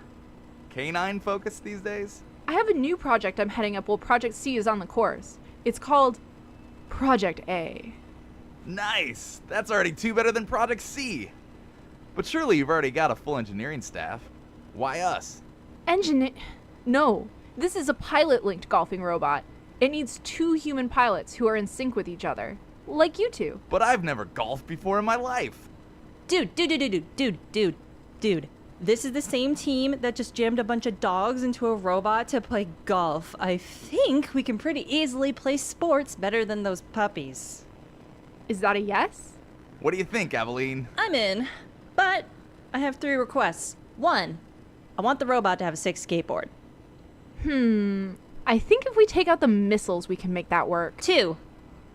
canine focused these days? I have a new project I'm heading up while Project C is on the course. It's called Project A. Nice! That's already two better than Project C. But surely you've already got a full engineering staff. Why us? No. This is a pilot-linked golfing robot. It needs 2 human pilots who are in sync with each other. Like you two. But I've never golfed before in my life. Dude. This is the same team that just jammed a bunch of dogs into a robot to play golf. I think we can pretty easily play sports better than those puppies. Is that a yes? What do you think, Aveline? I'm in, but I have 3 requests. 1, I want the robot to have a 6 skateboard. I think if we take out the missiles, we can make that work. 2,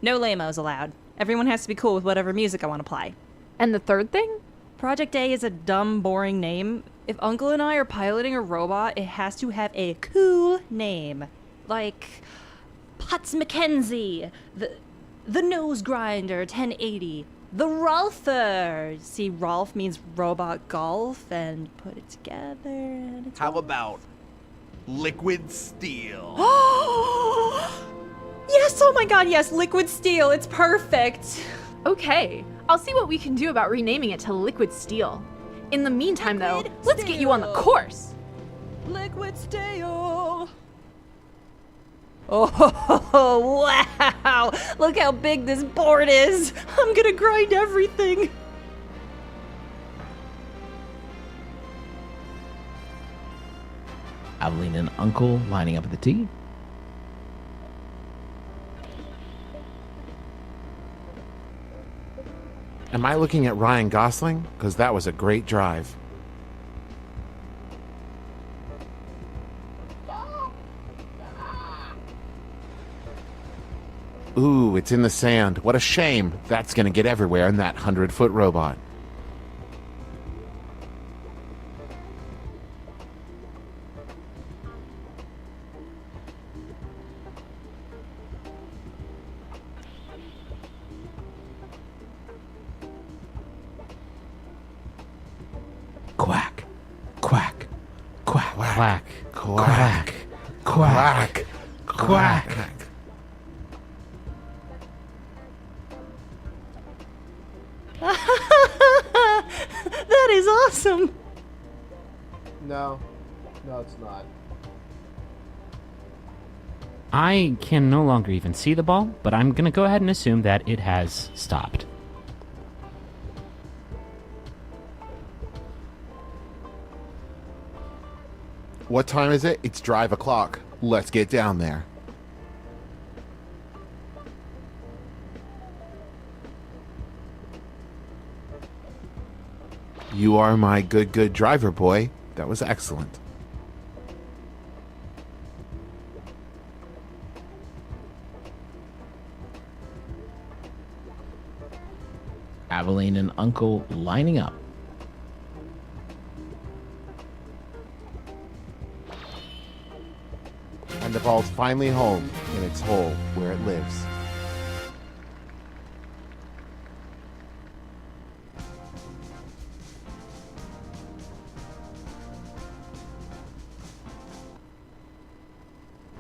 no lamos allowed. Everyone has to be cool with whatever music I want to play. And the third thing? Project A is a dumb, boring name. If Uncle and I are piloting a robot, it has to have a cool name. Like Putz McKenzie, the Nose Grinder 1080, the Rolfer. See, Rolf means robot golf, and put it together and it's How about Liquid Steel? Yes, oh my god, yes, Liquid Steel, it's perfect. Okay, I'll see what we can do about renaming it to Liquid Steel. In the meantime, though, let's get you on the course. Liquid Steel. Oh, wow! Look how big this board is! I'm gonna grind everything! Aveline and Uncle lining up at the tee. Am I looking at Ryan Gosling? Because that was a great drive. Ooh, it's in the sand. What a shame. That's going to get everywhere in that 100-foot robot. Quack, quack, quack, Quack, quack, quack, quack, quack. That is awesome! No, No, it's not. I can no longer even see the ball, but I'm going to go ahead and assume that it has stopped. What time is it? It's drive o'clock. Let's get down there. You are my good driver, boy. That was excellent. Aveline and Uncle lining up. And the ball's finally home in its hole where it lives.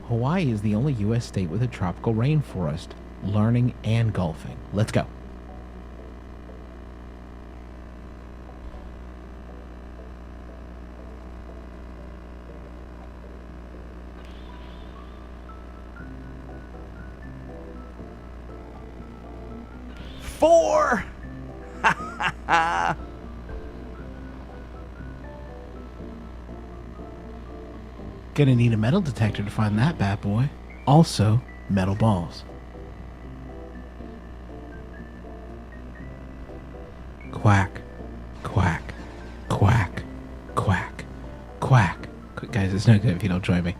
Hawaii is the only U.S. state with a tropical rainforest. Learning and golfing. Let's go. Four! Gonna need a metal detector to find that bad boy. Also, metal balls. Quack, quack, quack, quack, quack. Guys, it's no good if you don't join me.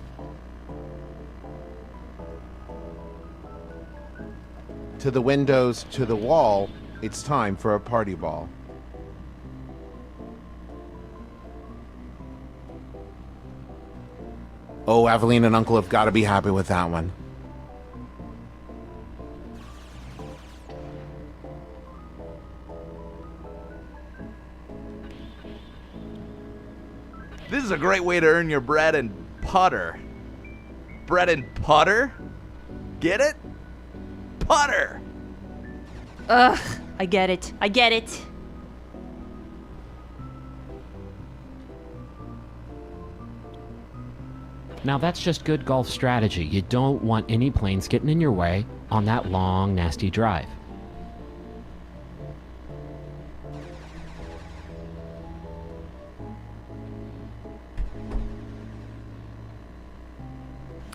To the windows, to the wall, it's time for a party ball. Oh, Aveline and Uncle have got to be happy with that one. This is a great way to earn your bread and putter. Bread and putter? Get it? Putter! Ugh, I get it. I get it. Now that's just good golf strategy. You don't want any planes getting in your way on that long, nasty drive.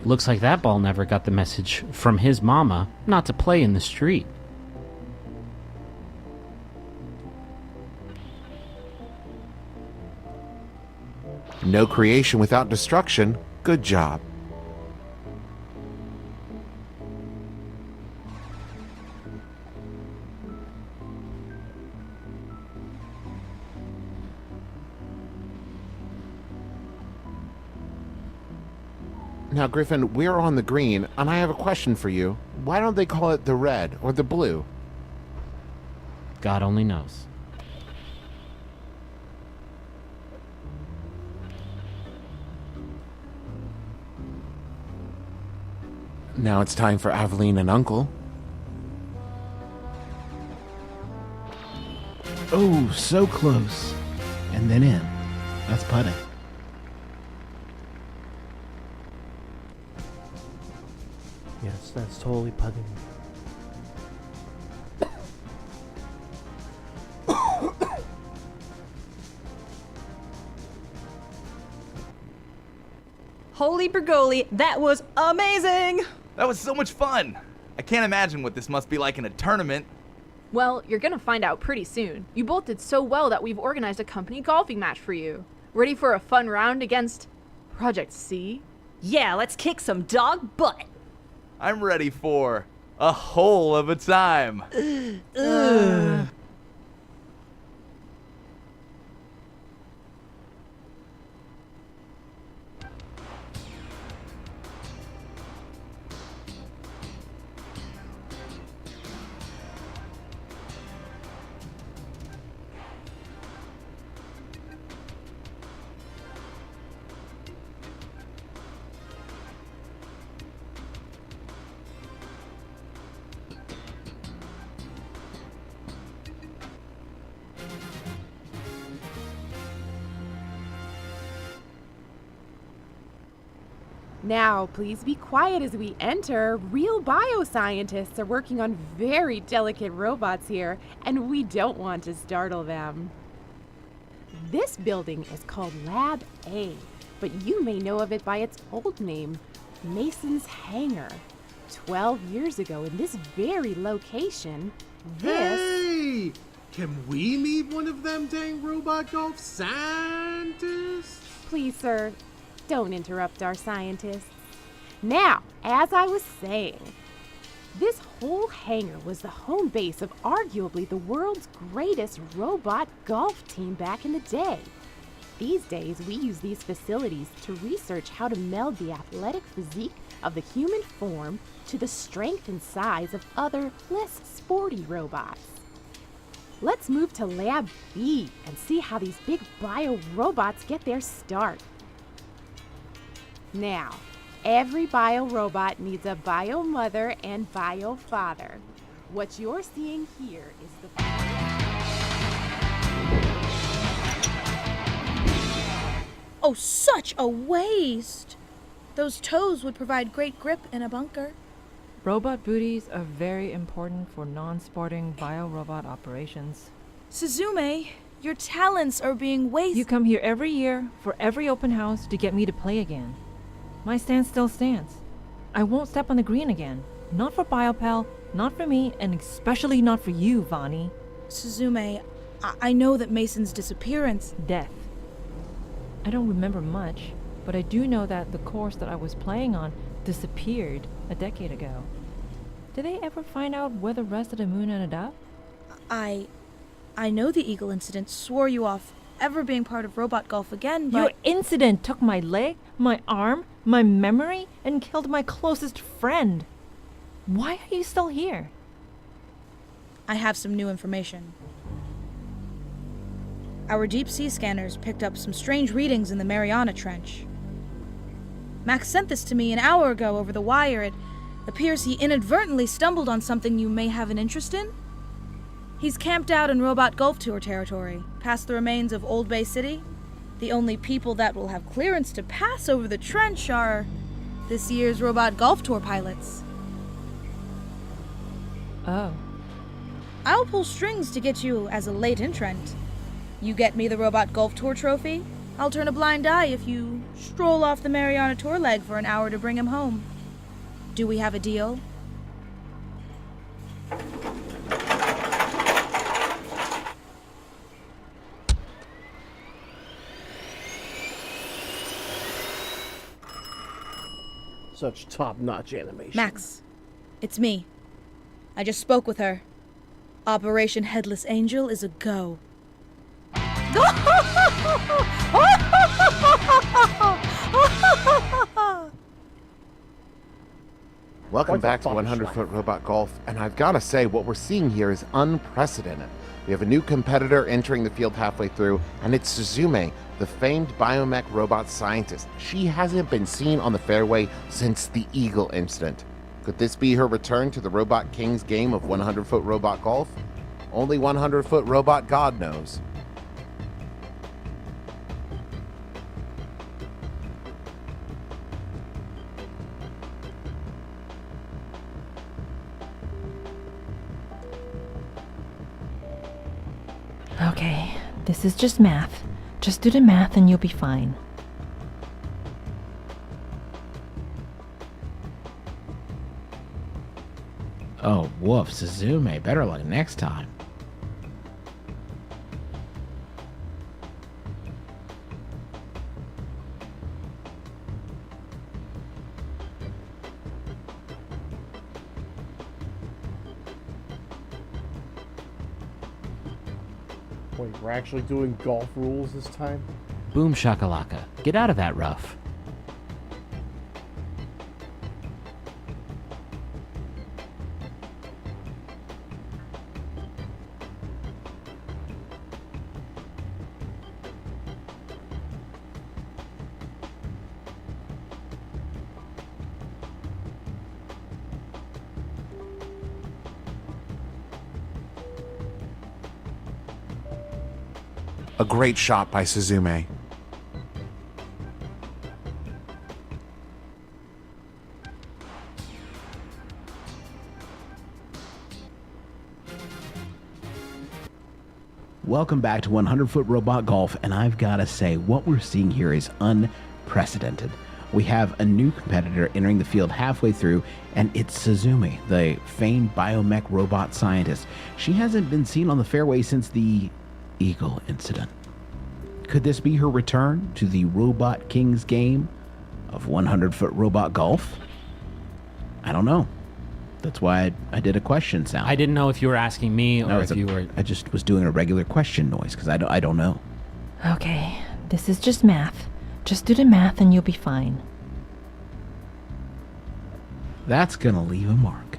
Looks like that ball never got the message from his mama not to play in the street. No creation without destruction. Good job. Now, Griffin, we're on the green, and I have a question for you. Why don't they call it the red or the blue? God only knows. Now it's time for Aveline and Uncle. Oh, so close. And then in. That's putting. Yes, that's totally putting. Holy Bergoli, that was amazing! That was so much fun! I can't imagine what this must be like in a tournament. Well, you're gonna find out pretty soon. You both did so well that we've organized a company golfing match for you. Ready for a fun round against Project C? Yeah, let's kick some dog butt! I'm ready for a hole of a time. Now, please be quiet as we enter. Real bioscientists are working on very delicate robots here, and we don't want to startle them. This building is called Lab A, but you may know of it by its old name, Mason's Hangar. 12 years ago, in this very location, Hey! Can we meet one of them dang robot golf scientists? Please, sir, don't interrupt our scientists. Now, as I was saying, this whole hangar was the home base of arguably the world's greatest robot golf team back in the day. These days, we use these facilities to research how to meld the athletic physique of the human form to the strength and size of other, less sporty robots. Let's move to Lab B and see how these big bio robots get their start. Now, every bio robot needs a bio mother and bio father. What you're seeing here is the... Oh, such a waste! Those toes would provide great grip in a bunker. Robot booties are very important for non-sporting bio-robot operations. Suzume, your talents are being wasted. You come here every year for every open house to get me to play again. My stand still stands. I won't step on the green again. Not for BioPal, not for me, and especially not for you, Vani. Suzume, I know that Mason's disappearance... Death. I don't remember much, but I do know that the course that I was playing on disappeared a decade ago. Did they ever find out where the rest of the moon ended up? I know the Eagle incident swore you off ever being part of robot golf again, but... Your incident took my leg, my arm, my memory, and killed my closest friend. Why are you still here? I have some new information. Our deep-sea scanners picked up some strange readings in the Mariana Trench. Max sent this to me an hour ago over the wire. It appears he inadvertently stumbled on something you may have an interest in. He's camped out in Robot Golf Tour territory, past the remains of Old Bay City. The only people that will have clearance to pass over the trench are this year's Robot Golf Tour pilots. Oh. I'll pull strings to get you as a late entrant. You get me the Robot Golf Tour trophy, I'll turn a blind eye if you stroll off the Mariana Tour leg for an hour to bring him home. Do we have a deal? Such top-notch animation. Max, it's me. I just spoke with her. Operation Headless Angel is a go. Welcome back to 100-Foot Robot Golf, and I've got to say, what we're seeing here is unprecedented. We have a new competitor entering the field halfway through, and it's Suzume, the famed biomech robot scientist. She hasn't been seen on the fairway since the Eagle incident. Could this be her return to the Robot King's game of 100-Foot Robot Golf? Only 100-Foot Robot God knows. Okay, this is just math. Just do the math and you'll be fine. Oh, woof, Suzume. Better luck next time. Wait, we're actually doing golf rules this time? Boom shakalaka. Get out of that rough. A great shot by Suzume. Welcome back to 100-Foot Robot Golf, and I've got to say, what we're seeing here is unprecedented. We have a new competitor entering the field halfway through, and it's Suzumi, the famed biomech robot scientist. She hasn't been seen on the fairway since the Eagle incident. Could this be her return to the Robot King's game of 100-Foot Robot Golf? I don't know. That's why I did a question sound. I didn't know if you were asking me or if you were... I just was doing a regular question noise because I don't know. Okay, this is just math. Just do the math and you'll be fine. That's gonna leave a mark.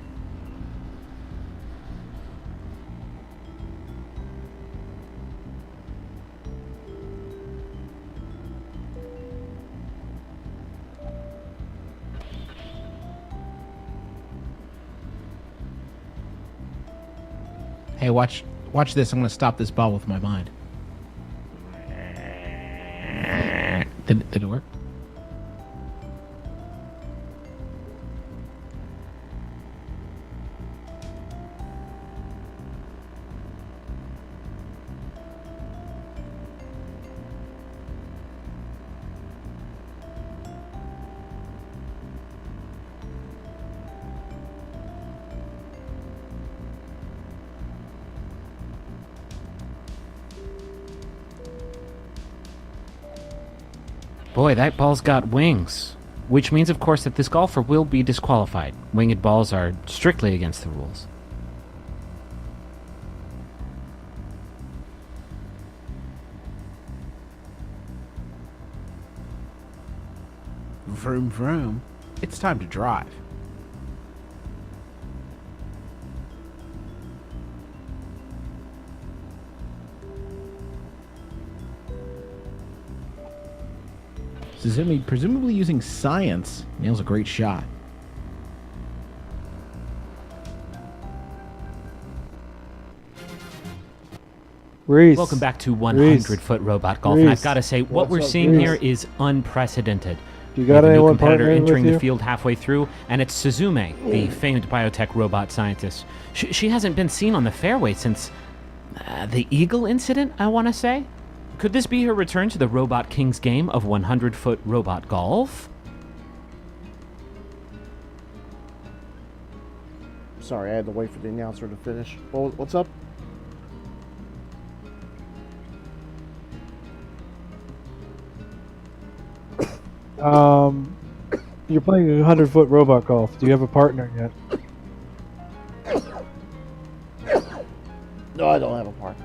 Hey, watch this. I'm gonna stop this ball with my mind. Did it work? Boy, that ball's got wings. Which means, of course, that this golfer will be disqualified. Winged balls are strictly against the rules. Vroom vroom. It's time to drive. Suzumi, presumably using science, nails a great shot. Reese. Welcome back to 100-Foot Robot Golf. And I've got to say, what we're seeing here is unprecedented. You We got have a new anyone competitor partnering entering with the you? field halfway through, and it's Suzume, the famed biotech robot scientist. She hasn't been seen on the fairway since the Eagle incident, I want to say. Could this be her return to the Robot King's game of 100-Foot Robot Golf? Sorry, I had to wait for the announcer to finish. What's up? You're playing 100-foot robot golf. Do you have a partner yet? No, I don't have a partner.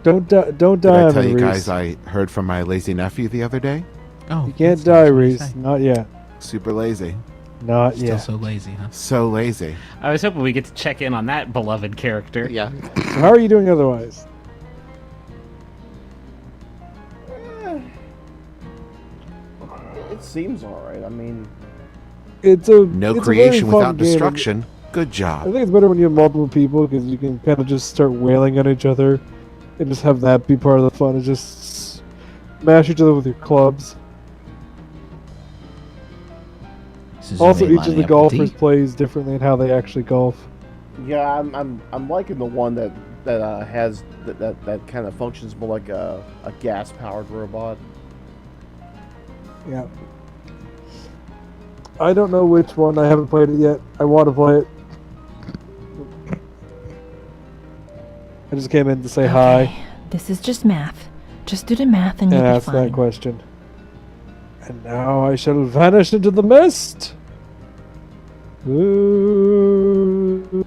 Don't die Did on I me, tell you Reese. guys I heard from my lazy nephew the other day? Oh, You can't die, Reese. Not yet. Super lazy. Not Still yet. so lazy, huh? So lazy. I was hoping we get to check in on that beloved character. Yeah. So how are you doing otherwise? It seems alright. I mean, It's a No it's a creation very fun without game. destruction. Good I job. think it's better when you have multiple people because you can kind of just start wailing on each other and just have that be part of the fun. Is just smash each other with your clubs. Also, each of the golfers plays differently in how they actually golf. yeah, I'm liking the one that has that kind of functions more like a gas powered robot. Yeah. I don't know which one. I haven't played it yet. I want to play it. I just came in to say hi This is just math. Just do the math and and you'll be ask fine. that question. And now I shall vanish into the mist. Ooh.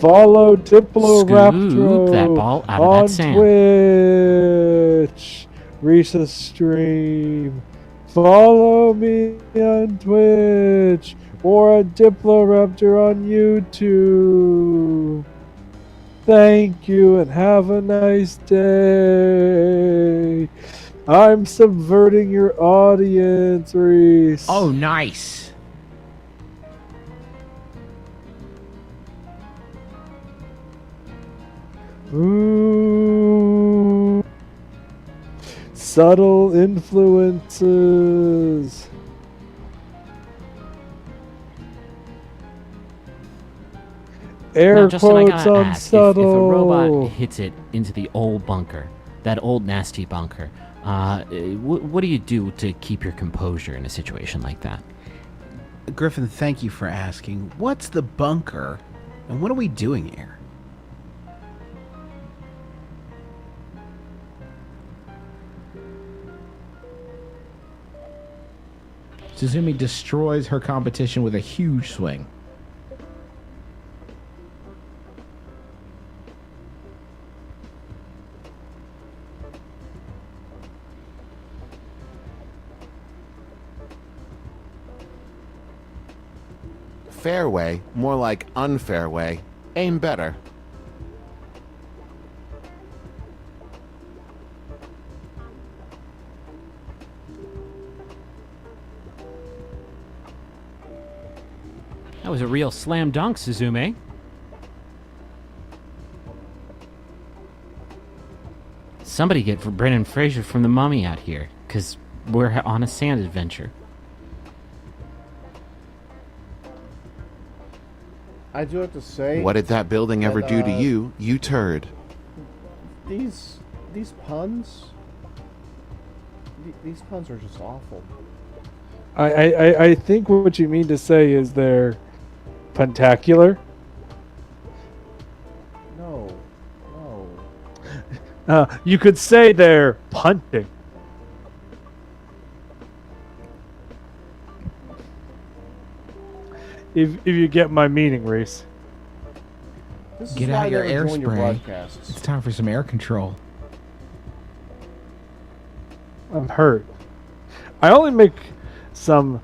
Follow Diploraptro Scoop that ball out of on that sand. Twitch. Reese's stream. Follow me on Twitch or a Diploraptor on YouTube. Thank you and have a nice day. I'm subverting your audience, Reese. Oh, nice. Ooh. Subtle influences. Air Now, Justin, I quotes gotta ask, if a unsubtle. robot hits it into the old bunker, that old nasty bunker, what do you do to keep your composure in a situation like that? Griffin, thank you for asking. What's the bunker, and what are we doing here? Suzumi destroys her competition with a huge swing. Fairway, more like unfair way. Aim better. That was a real slam dunk, Suzume. Somebody get Brendan Fraser from The Mummy out here, because we're on a sand adventure. I do have to say... What did that building ever do to you, you turd? These puns... These puns are just awful. I think what you mean to say is they're pentacular. No. You could say they're punting. If you get my meaning, Reese. Get out your air join your spray. broadcasts. It's time for some air control. I'm hurt. I only make some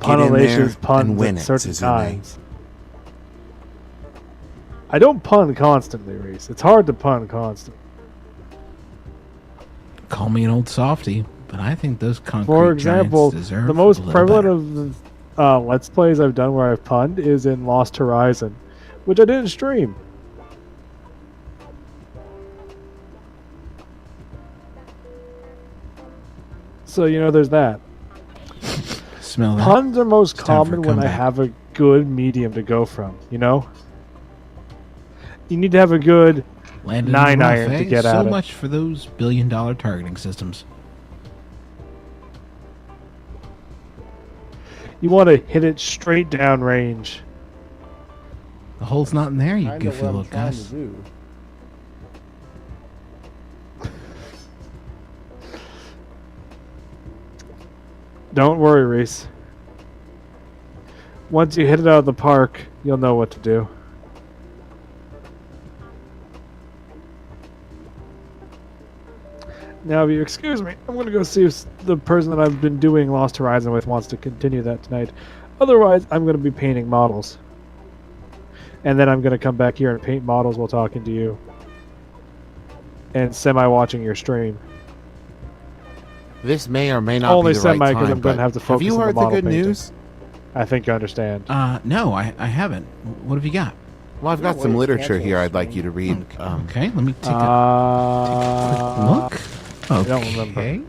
punnalacious puns win at it, certain Suzume. times. I don't pun constantly, Reese. It's hard to pun constantly. Call me an old softy, but I think those concrete For example, giants deserve the most a little prevalent better. of the Let's Plays I've done where I've punned is in Lost Horizon, which I didn't stream. So, there's that. Smell that? Puns are most It's time for a common when I comeback. have a good medium to go from, You need to have a good Landed in 9 the rough, iron to eh? get so at it. much for those billion-dollar targeting systems. You want to hit it straight down range. The hole's not in there, you I know goofy what I'm little trying Gus. to do. Don't worry, Reese. Once you hit it out of the park, you'll know what to do. Now, if you excuse me, I'm going to go see if the person that I've been doing Lost Horizon with wants to continue that tonight. Otherwise, I'm going to be painting models. And then I'm going to come back here and paint models while talking to you. And semi-watching your stream. This may or may not Only be the right semi, because time, I'm going but to have to have focus you on heard the the model good painting. news? I think you understand. No, I haven't. What have you got? Well, I've got some literature here I'd like you to read. Okay, let me take a quick look. I don't remember. Okay.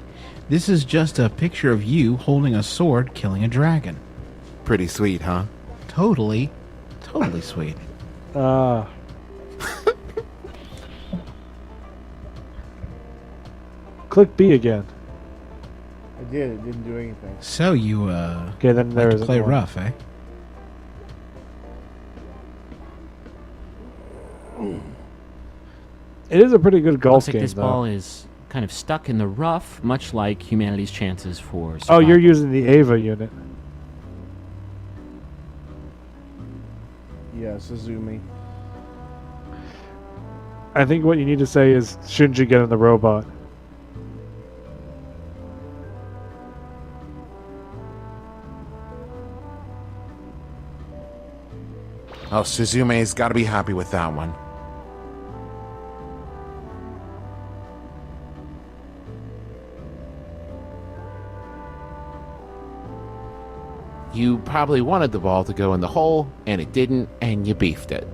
This is just a picture of you holding a sword killing a dragon. Pretty sweet, huh? Totally sweet. Click B again. I did. It didn't do anything. So you Okay, then there like to isn't play one. rough, eh? It is a pretty good golf Looks like game, this though. ball is kind of stuck in the rough, much like humanity's chances for Oh, survival. you're using the Ava unit. Yeah, Suzumi. I think what you need to say is, shouldn't you get in the robot? Oh, Suzume's got to be happy with that one. You probably wanted the ball to go in the hole, and it didn't, and you beefed it.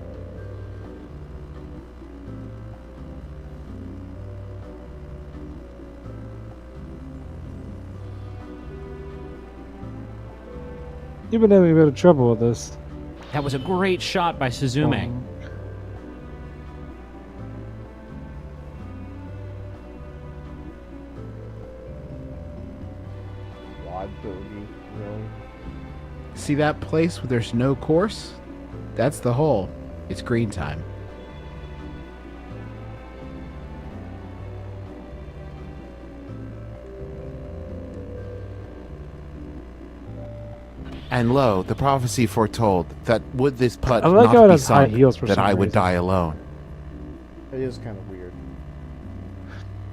You've been having a bit of trouble with this. That was a great shot by Suzume. Quad bogey, really? See that place where there's no course? That's the hole. It's green time. And lo, the prophecy foretold that would this putt I like how not it be has high sunk, heels for that some I would reason. die alone. It is kind of weird.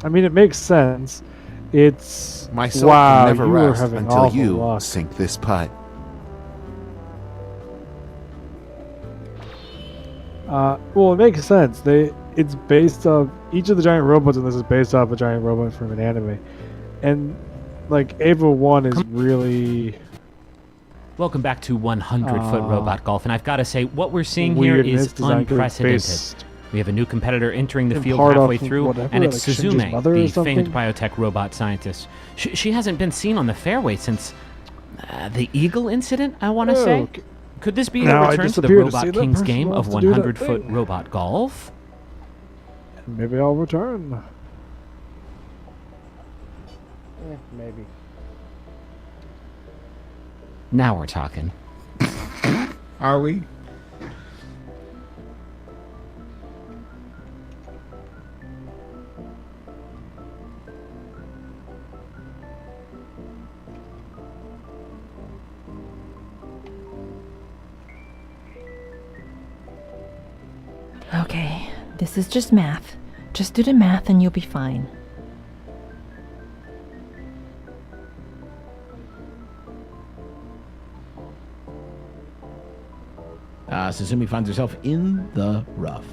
I mean, it makes sense. It's My soul wow, can never you were rest having until awful you luck. sink this putt. Well, it makes sense. It's based off each of the giant robots in this is based off a giant robot from an anime, and like Ava 1 is really Welcome back to 100-Foot Robot Golf, and I've got to say, what we're seeing here weird is misdesign 'cause it's unprecedented. based We have a new competitor entering the in field part halfway off of through, whatever, and it's like Shinji's Suzume, mother or the something? famed biotech robot scientist. She hasn't been seen on the fairway since the Eagle incident, I want to say. Okay. Could this be Now a I return to the disappear to see Robot that Kings person game wants of to do that 100-Foot thing. Robot Golf? maybe I'll return. Maybe. Now we're talking. Are we? Okay, this is just math. Just do the math and you'll be fine. Suzumi finds herself in the rough.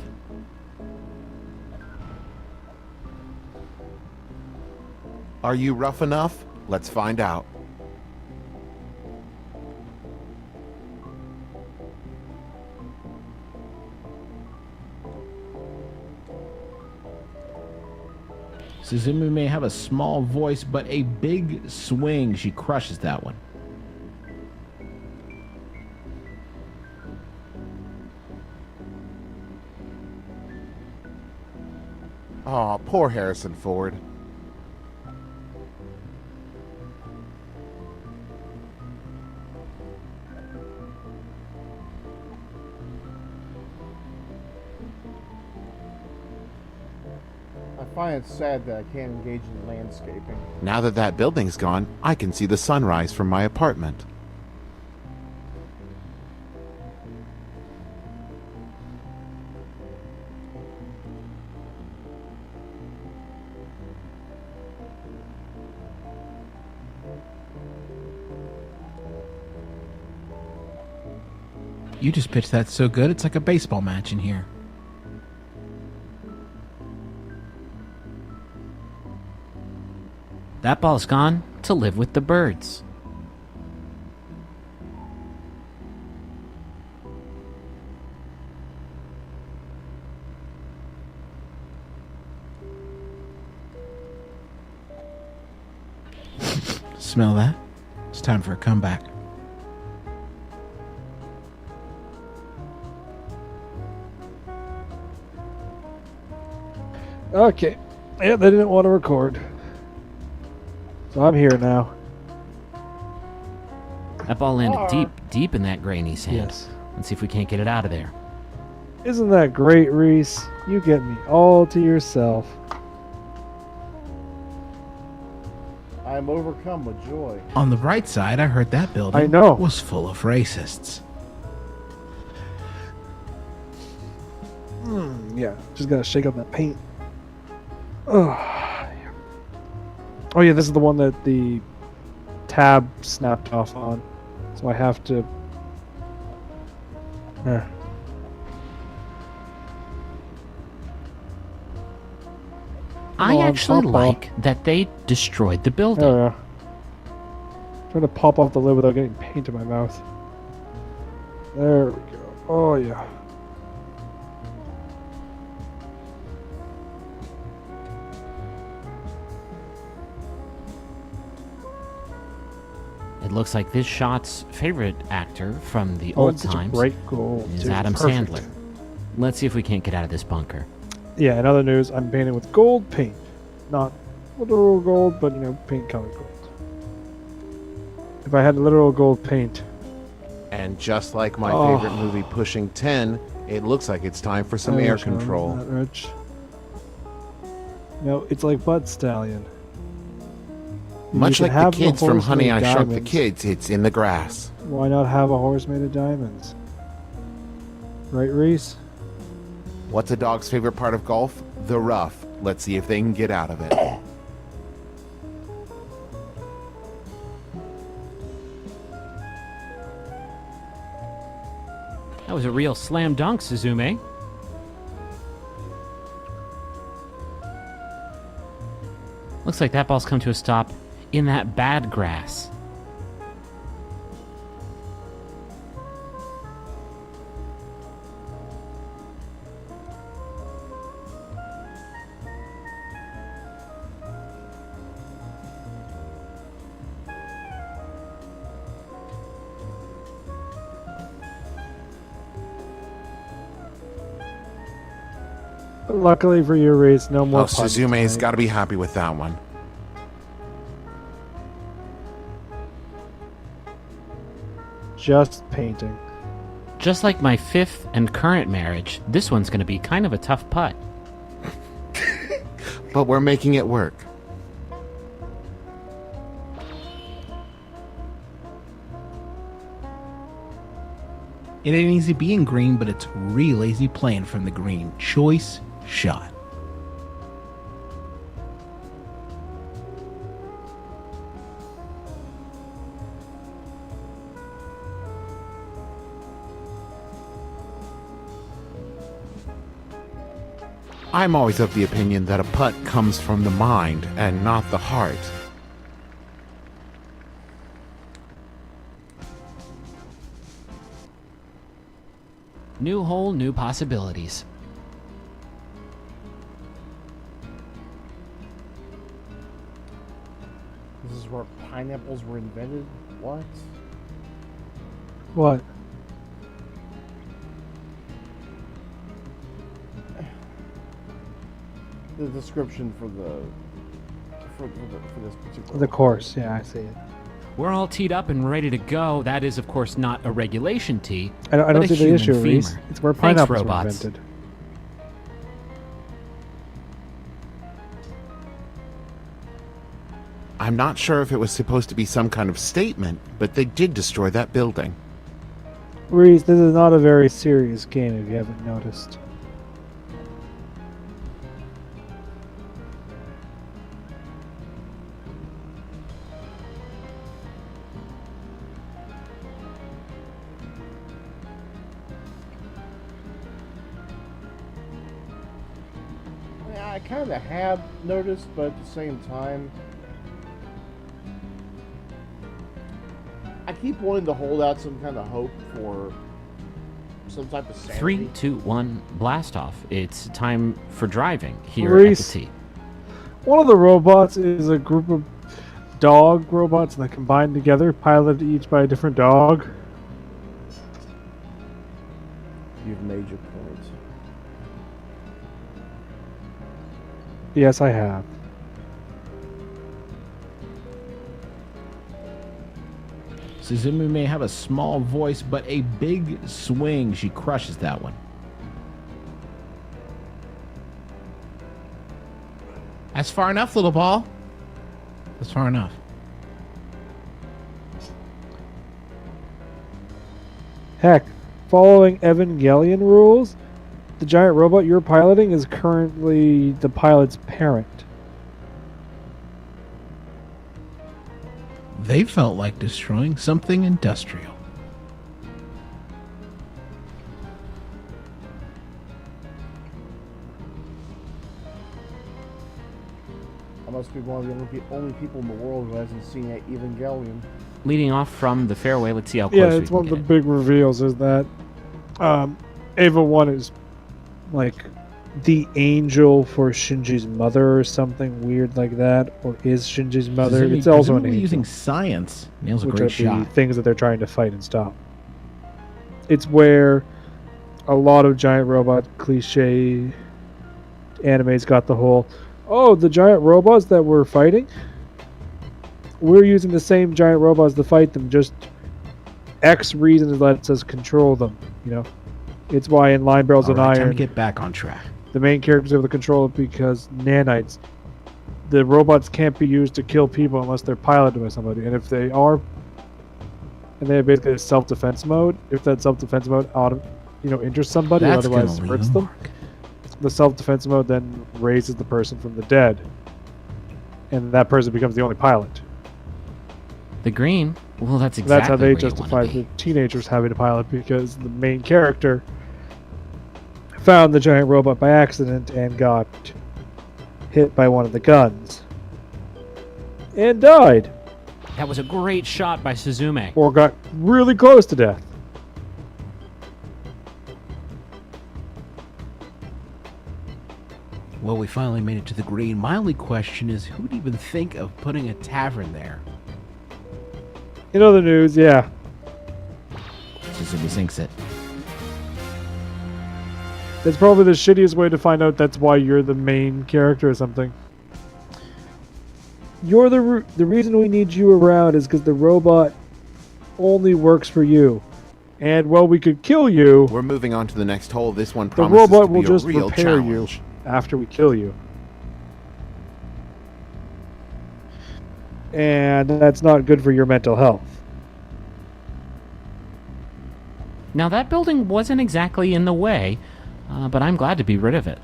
Are you rough enough? Let's find out. Suzumi may have a small voice, but a big swing. She crushes that one. Aw, poor Harrison Ford. I find it sad that I can't engage in landscaping. Now that that building's gone, I can see the sunrise from my apartment. You just pitched that so good, it's like a baseball match in here. That ball's gone to live with the birds. Smell that? It's time for a comeback. Okay. Yeah, they didn't want to record. So I'm here now. That ball landed deep, deep in that Granny's hand. Yes. Let's see if we can't get it out of there. Isn't that great, Reese? You get me all to yourself. I am overcome with joy. On the bright side, I heard that building I know. was full of racists. Yeah, just gotta shake up that paint. Oh, yeah, this is the one that the tab snapped off on. So I have to... I on, actually pop like that they destroyed the building. Oh, yeah. Trying to pop off the lid without getting paint in my mouth. There we go. Oh, yeah. It looks like this shot's favorite actor from the Oh, old it's such a times great goal, is dude. Adam Perfect. Sandler. Let's see if we can't get out of this bunker. Yeah, in other news, I'm painting with gold paint. Not literal gold, but, paint colored gold. If I had literal gold paint. And just like my Oh. favorite movie, Pushing 10, it looks like it's time for some I air wish I was control. that rich. No, it's like Butt Stallion. Much You like could the have kids from horse Honey, made I Shrunk the diamonds. Kids, it's in the grass. Why not have a horse made of diamonds? Right, Reese? What's a dog's favorite part of golf? The rough. Let's see if they can get out of it. That was a real slam dunk, Suzume. Looks like that ball's come to a stop in that bad grass. Luckily for you, Reese, no more Oh, puns Suzume's tonight. got to be happy with that one. Just painting. Just like my fifth and current marriage, this one's going to be kind of a tough putt. But we're making it work. It ain't easy being green, but it's real easy playing from the green. Choice shot. I'm always of the opinion that a putt comes from the mind and not the heart. New hole, new possibilities. This is where pineapples were invented? What? What? The description for this particular The course, yeah, I see it. We're all teed up and ready to go. That is, of course, not a regulation tee. I but don't a see the human issue, Reese. femur. It's where Thanks, pineapples were robots. invented. I'm not sure if it was supposed to be some kind of statement, but they did destroy that building. Reese, this is not a very serious game if you haven't noticed. Yeah, I kind of have noticed, but at the same time, I keep wanting to hold out some kind of hope for some type of sanity. 3, 2, 1, blast off. It's time for driving here Reese, at the tee. one of the robots is a group of dog robots that combine together, piloted each by a different dog. You've made your point. Yes, I have. Suzume may have a small voice, but a big swing. She crushes that one. That's far enough, little ball. That's far enough. Heck, following Evangelion rules, the giant robot you're piloting is currently the pilot's parent. They felt like destroying something industrial. I must be one of the only people in the world who hasn't seen Evangelion. Leading off from the fairway, let's see how close Yeah, we it's can one of the get. big reveals is that Ava 1 is like the angel for Shinji's mother or something weird like that, or is Shinji's mother. It's also an angel. Using science. Nails a which great are shot. the things that they're trying to fight and stop. It's where a lot of giant robot cliche animes got the whole, oh, the giant robots that we're fighting? We're using the same giant robots to fight them, just X reasons lets us control them, you know? It's why in Line Barrels and Time to Iron, get back on track. the main characters are able to control it because nanites. The robots can't be used to kill people unless they're piloted by somebody. And if they are, and they have basically a self-defense mode, if that self-defense mode injures somebody, or That's otherwise gonna hurts leave them, the self-defense mode then raises the person from the dead. And that person becomes the only pilot. The green? Well, that's exactly That's how they where you justify wanna be. the teenagers having a pilot, because the main character found the giant robot by accident and got hit by one of the guns. And died. That was a great shot by Suzume. Or got really close to death. Well, we finally made it to the green. My only question is, who'd even think of putting a tavern there? In other news, yeah. Suzume sinks it. It's probably the shittiest way to find out that's why you're the main character or something. You're the reason we need you around is because the robot only works for you. And while we could kill you, We're moving on to the next hole. This one the promises robot to will be just a real repair challenge. you after we kill you. And that's not good for your mental health. Now, that building wasn't exactly in the way, but I'm glad to be rid of it.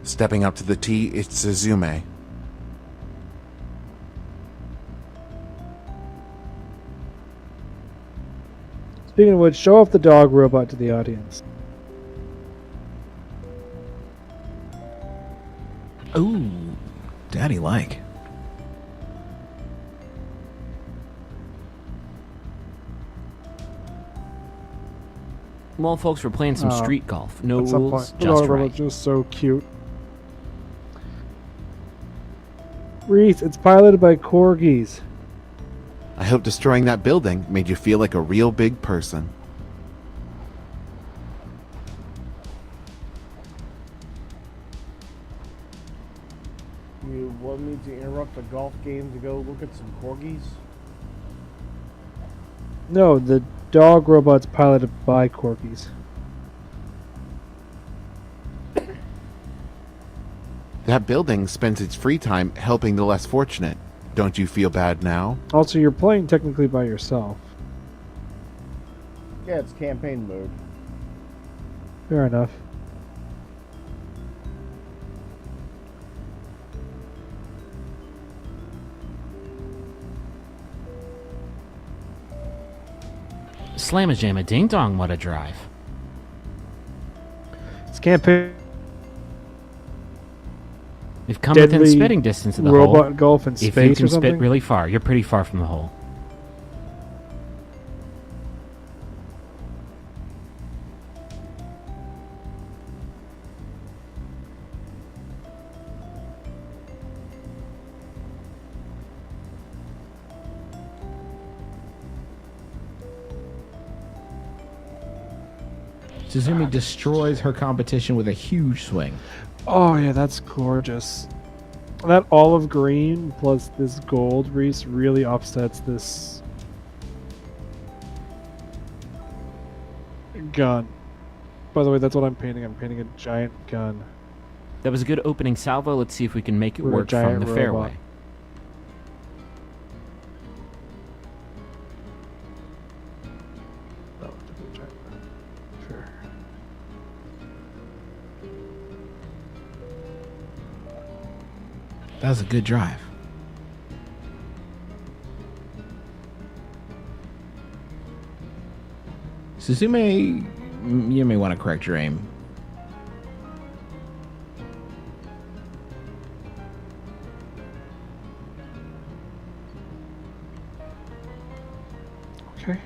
Stepping up to the tee, it's Suzume. Speaking of which, show off the dog robot to the audience. Ooh, daddy-like. Well, folks, we're playing some Oh, street golf. No at some rules, point, the just dog right. robot's just so cute. Reese, it's piloted by corgis. I hope destroying that building made you feel like a real big person. You want me to interrupt the golf game to go look at some corgis? No, the dog robot's piloted by corgis. That building spends its free time helping the less fortunate. Don't you feel bad now? Also, you're playing technically by yourself. Yeah, it's campaign mode. Fair enough. Slamma jamma ding dong, what a drive. It's campaign. We've come within Deadly spitting distance of the robot hole. golf in If you space can or something? spit really far, you're pretty far from the hole. Suzume destroys her competition with a huge swing. Oh yeah, that's gorgeous. That olive green plus this gold, Reese, really offsets this gun. By the way, that's what I'm painting. I'm painting a giant gun. That was a good opening salvo. Let's see if we can make it With a work from giant the robot. fairway. Sure. That was a good drive. Suzume, you may want to correct your aim. Okay.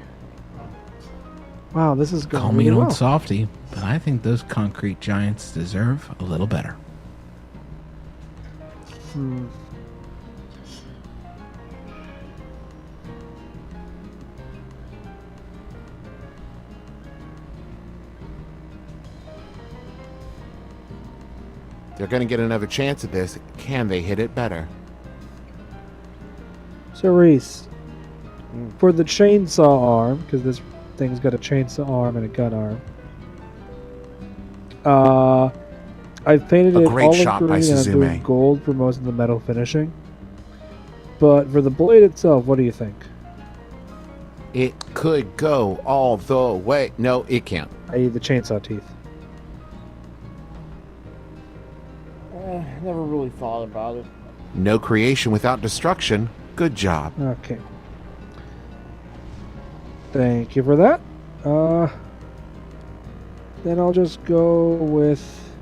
Wow, this is going Call really me an well. old softy, but I think those concrete giants deserve a little better. Hmm. They're going to get another chance at this. Can they hit it better? So Reese, for the chainsaw arm, because this thing's got a chainsaw arm and a gun arm. I've painted A it great olive shot by green and I'm doing Suzume. gold for most of the metal finishing. But for the blade itself, what do you think? It could go all the way. No, it can't. I.e. the chainsaw teeth. Never really thought about it. No creation without destruction. Good job. Okay. Thank you for that. Then I'll just go with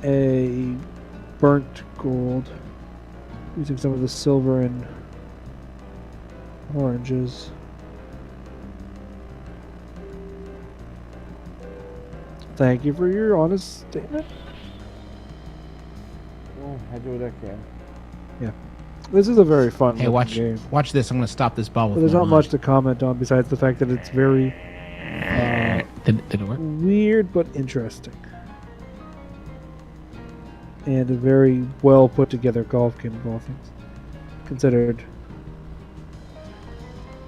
a burnt gold, using some of the silver and oranges. Thank you for your honest statement. Well, I do what I can. Yeah. This is a very fun Hey, watch game. watch this. I'm going to stop this ball with But there's one not much to comment on besides the fact that it's very Did it work? weird but interesting. And a very well put together golf game of all things considered.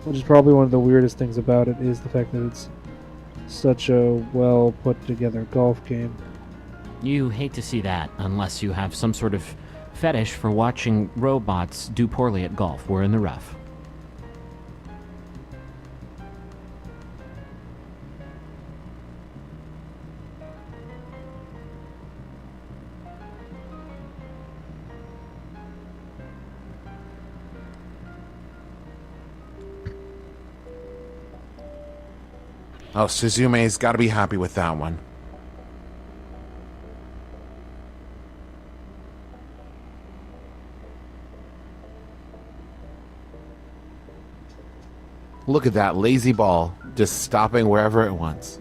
Which is probably one of the weirdest things about it is the fact that it's such a well put together golf game. You hate to see that unless you have some sort of fetish for watching robots do poorly at golf. We're in the rough. Oh, Suzume's got to be happy with that one. Look at that lazy ball, just stopping wherever it wants.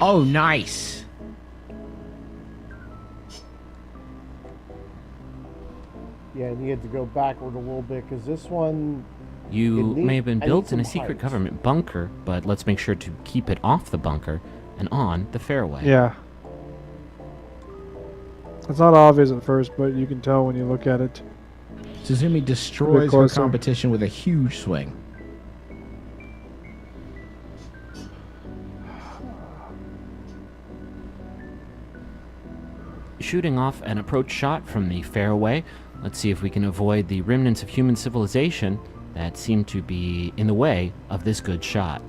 Oh, nice. Yeah, and you had to go backward a little bit because this one. You may have been I need built in a some secret height. government bunker, but let's make sure to keep it off the bunker and on the fairway. Yeah. It's not obvious at first, but you can tell when you look at it. Suzumi destroys her closer. competition with a huge swing. Shooting off an approach shot from the fairway, let's see if we can avoid the remnants of human civilization that seem to be in the way of this good shot.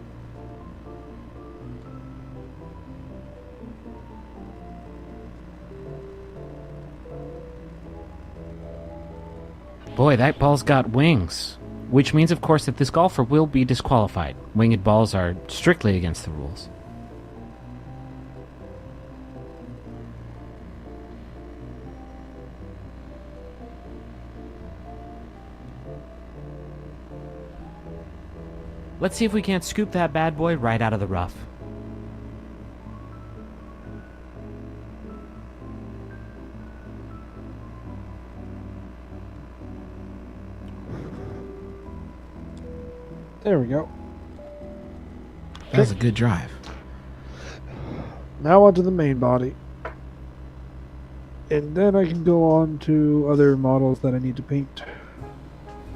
Boy, that ball's got wings. Which means, of course, that this golfer will be disqualified. Winged balls are strictly against the rules. Let's see if we can't scoop that bad boy right out of the rough. There we go. That was a good drive. Now onto the main body. And then I can go on to other models that I need to paint.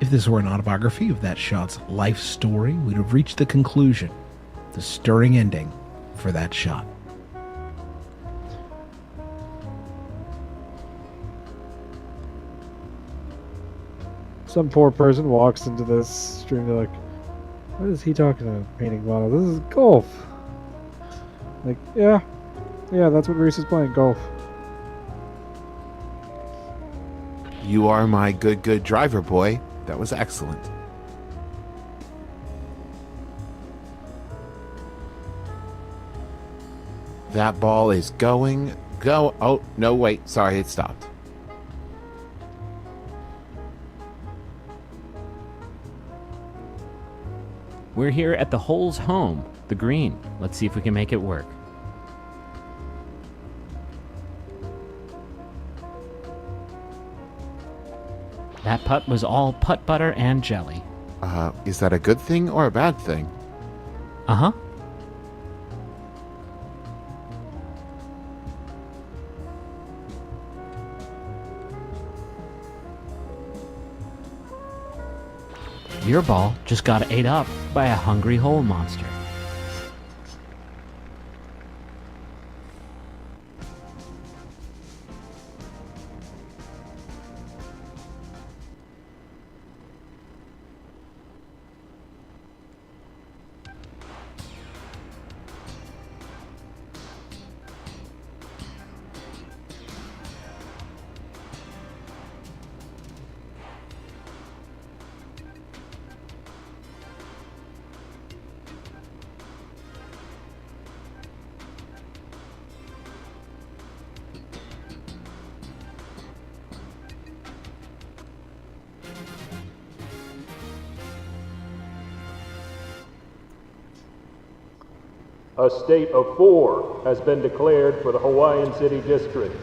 If this were an autobiography of that shot's life story, we'd have reached the conclusion, the stirring ending for that shot. Some poor person walks into this stream, they're like, What is he talking about? Painting models. This is golf. Like, yeah, that's what Reese is playing, golf. You are my good driver, boy. That was excellent. That ball is going. Go. Oh, no, wait. Sorry, it stopped. We're here at the hole's home, the green. Let's see if we can make it work. That putt was all putt butter and jelly. Is that a good thing or a bad thing? Uh-huh. Your ball just got ate up by a hungry hole monster. A state of 4 has been declared for the Hawaiian City District.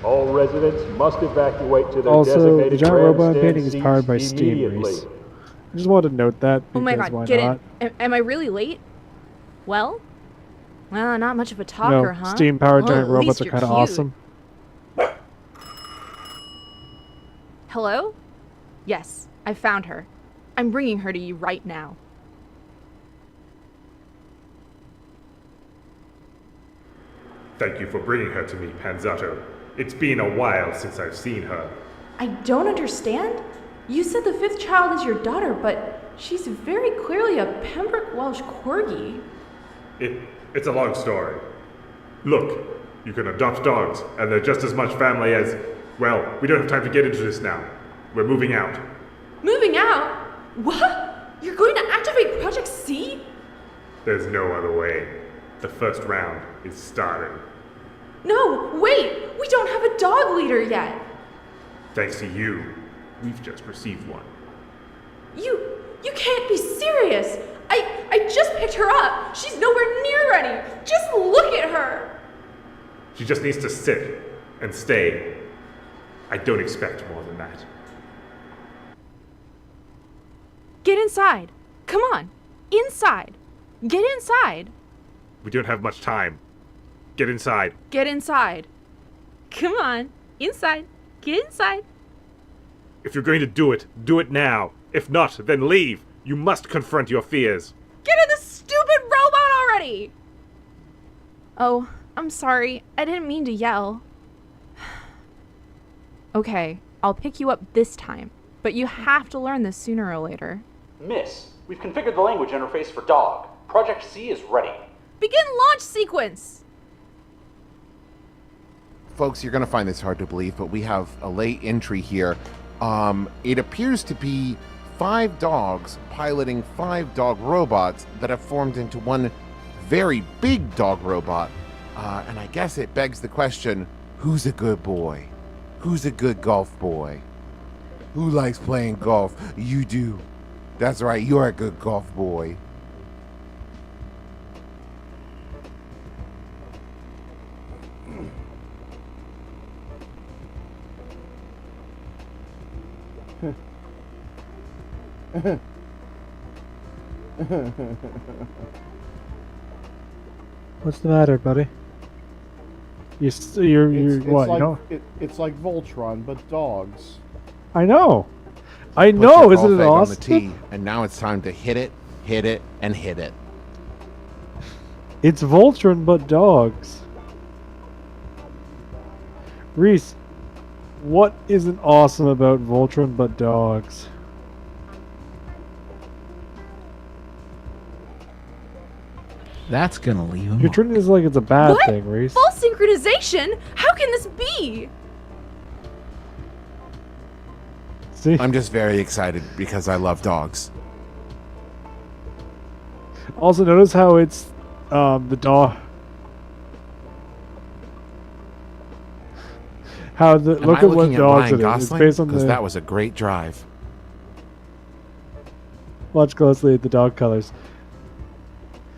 All residents must evacuate to their Also, the designated giant robot grandstand painting is powered by seats Steam, immediately. Reese. I just wanted to note that Oh because my why god, get not? in. Am I really late? Well, not much of a talker, No, huh? Steam-powered Well, giant at robots least are you're kind of cute. awesome. Hello? Yes, I found her. I'm bringing her to you right now. Thank you for bringing her to me, Panzotto. It's been a while since I've seen her. I don't understand. You said the 5th child is your daughter, but she's very clearly a Pembroke Welsh Corgi. It's a long story. Look, you can adopt dogs, and they're just as much family as... Well, we don't have time to get into this now. We're moving out. Moving out? What? You're going to activate Project C? There's no other way. The first round is starting. No, wait! We don't have a dog leader yet! Thanks to you, we've just received one. You can't be serious! I just picked her up! She's nowhere near ready! Just look at her! She just needs to sit and stay. I don't expect more than that. Get inside! Come on! Inside! Get inside! We don't have much time. Get inside. Get inside! Come on! Inside! Get inside! If you're going to do it now. If not, then leave. You must confront your fears. Get in the stupid robot already! Oh, I'm sorry. I didn't mean to yell. Okay, I'll pick you up this time, but you have to learn this sooner or later. Miss, we've configured the language interface for dog. Project C is ready. Begin launch sequence! Folks, you're going to find this hard to believe, but we have a late entry here. It appears to be 5 dogs piloting 5 dog robots that have formed into one very big dog robot. And I guess it begs the question, who's a good boy? Who's a good golf boy? Who likes playing golf? You do. That's right, you're a good golf boy. What's the matter, buddy? You're what? Like, You know? It's like Voltron, but dogs. I know. Put Isn't it egg on the awesome? tee, and now it's time to hit it, and hit it. It's Voltron, but dogs. Reese, what isn't awesome about Voltron but dogs? That's gonna leave him. You're treating this like it's a bad What? thing, Reese. False synchronization? How can this be? See? I'm just very excited because I love dogs. Also, notice how it's the dog. How the Am look I at what looking at dogs Ryan it is. It's Gosling? based on Because the. that was a great drive. Watch closely at the dog colors.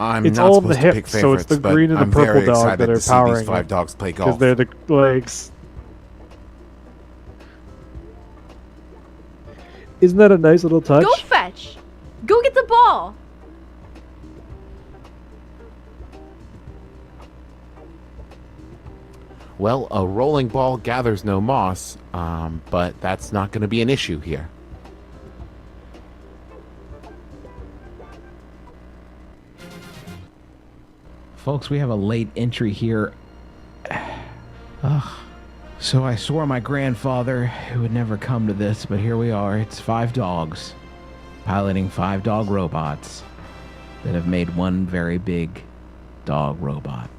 I'm It's not all the supposed to pick hips, so it's favorites, the but green and the I'm purple very dog excited that are to see powering these 5 it, dogs play because golf. they're the legs. Isn't that a nice little touch? Go fetch. Go get the ball. Well, a rolling ball gathers no moss, but that's not going to be an issue here. Folks, we have a late entry here. Ugh. So I swore my grandfather it would never come to this, but here we are. It's 5 dogs piloting 5 dog robots that have made one very big dog robot.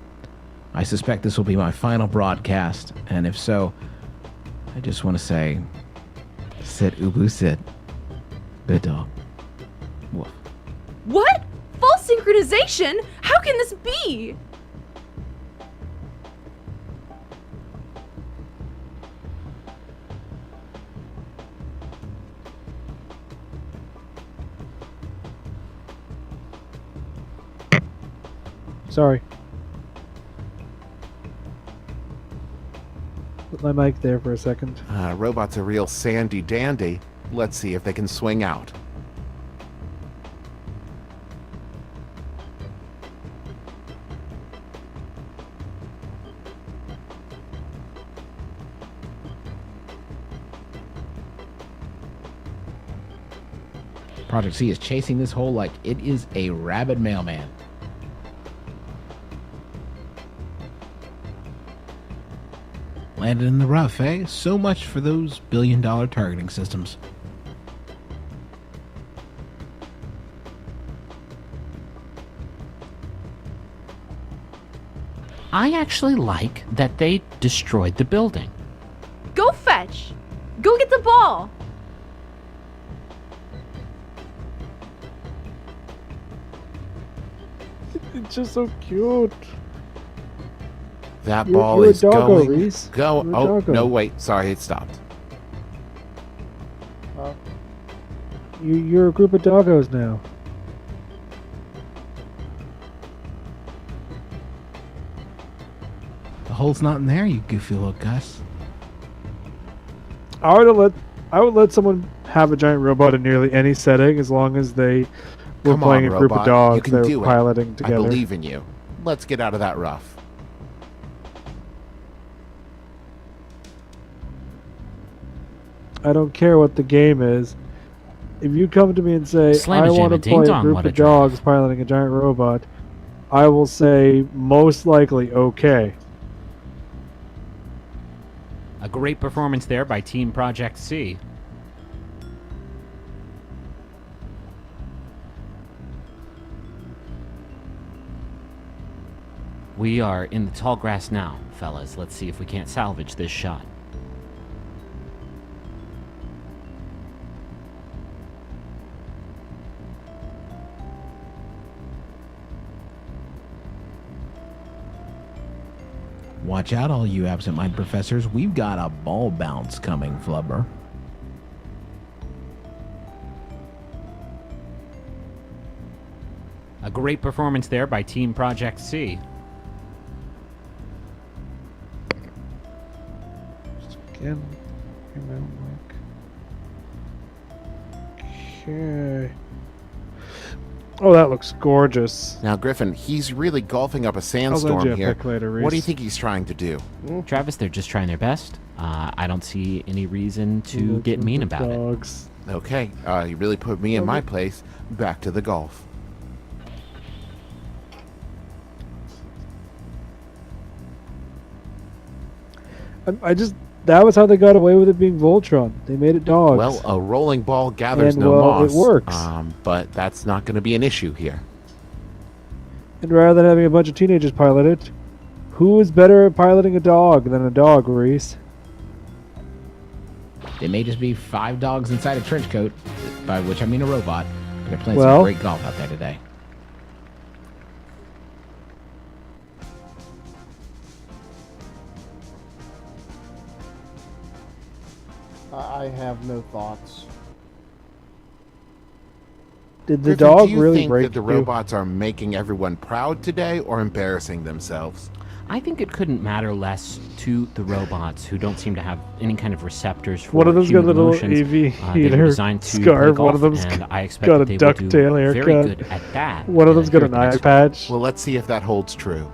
I suspect this will be my final broadcast, and if so, I just want to say, sit, Ubu, sit. Good dog. Woof. What? False synchronization? How can this be? Sorry. Put my mic there for a second. Robot's a real sandy dandy. Let's see if they can swing out. Project C is chasing this hole like it is a rabid mailman. Landed in the rough, eh? So much for those billion-dollar targeting systems. I actually like that they destroyed the building. Go fetch. Go get the ball. It's just so cute. That You're- ball you're a is doggo, going. Reese. Go. You're a Oh, doggo. no, wait. Sorry, it stopped. You're a group of doggos now. The hole's not in there, you goofy little Gus. I would let someone have a giant robot in nearly any setting as long as they were Come playing on, a group robot. of dogs You can they do were it. piloting together. I believe in you. Let's get out of that rough. I don't care what the game is. If you come to me and say, I want to play a group of dogs piloting a giant robot, I will say, most likely, okay. A great performance there by Team Project C. We are in the tall grass now, fellas. Let's see if we can't salvage this shot. Watch out, all you absent-minded professors. We've got a ball bounce coming, Flubber. A great performance there by Team Project C. Again, okay. Oh, that looks gorgeous. Now, Griffin, he's really golfing up a lend sandstorm you a here. pick later, What do you Reese. think he's trying to do? Travis, they're just trying their best. I don't see any reason to get mean about it. Okay, you really put me in my place. Back to the golf. That was how they got away with it being Voltron. They made it dogs. Well, a rolling ball gathers And, no well, moss. it works. But that's not going to be an issue here. And rather than having a bunch of teenagers pilot it, who is better at piloting a dog than a dog, Reese? There may just be 5 dogs inside a trench coat, by which I mean a robot, but they're playing Well, some great golf out there today. I have no thoughts. Did the Griffin, dog do you really think break that the you? robots are making everyone proud today or embarrassing themselves? I think it couldn't matter less to the robots who don't seem to have any kind of receptors for One of them's got a human little emotions. AV They were heater designed to play scarf. golf, One of them's and I expect got that a they will do ducktail very haircut. good at that. One of them's got here an at the eye next patch. Well, let's see if that holds true.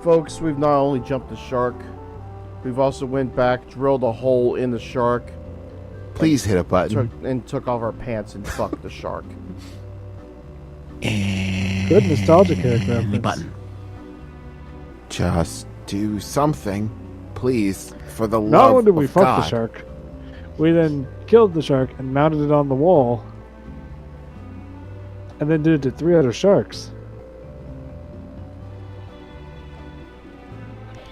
Folks, we've not only jumped the shark, we've also went back, drilled a hole in the shark. Please hit a button. Took off our pants and fucked the shark. Good nostalgic character reference. Button. Just do something, please, for the Not love only did we of fuck God. the shark, we then killed the shark and mounted it on the wall. And then did it to 3 other sharks.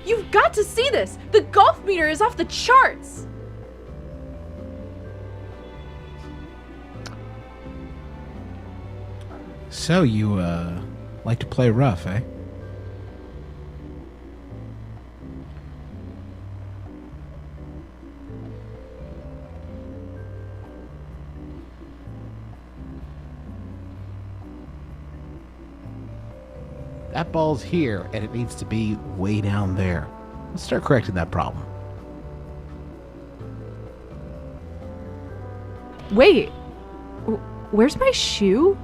You've got to see this! The golf meter is off the charts! So you, like to play rough, eh? That ball's here, and it needs to be way down there. Let's start correcting that problem. Wait, where's my shoe?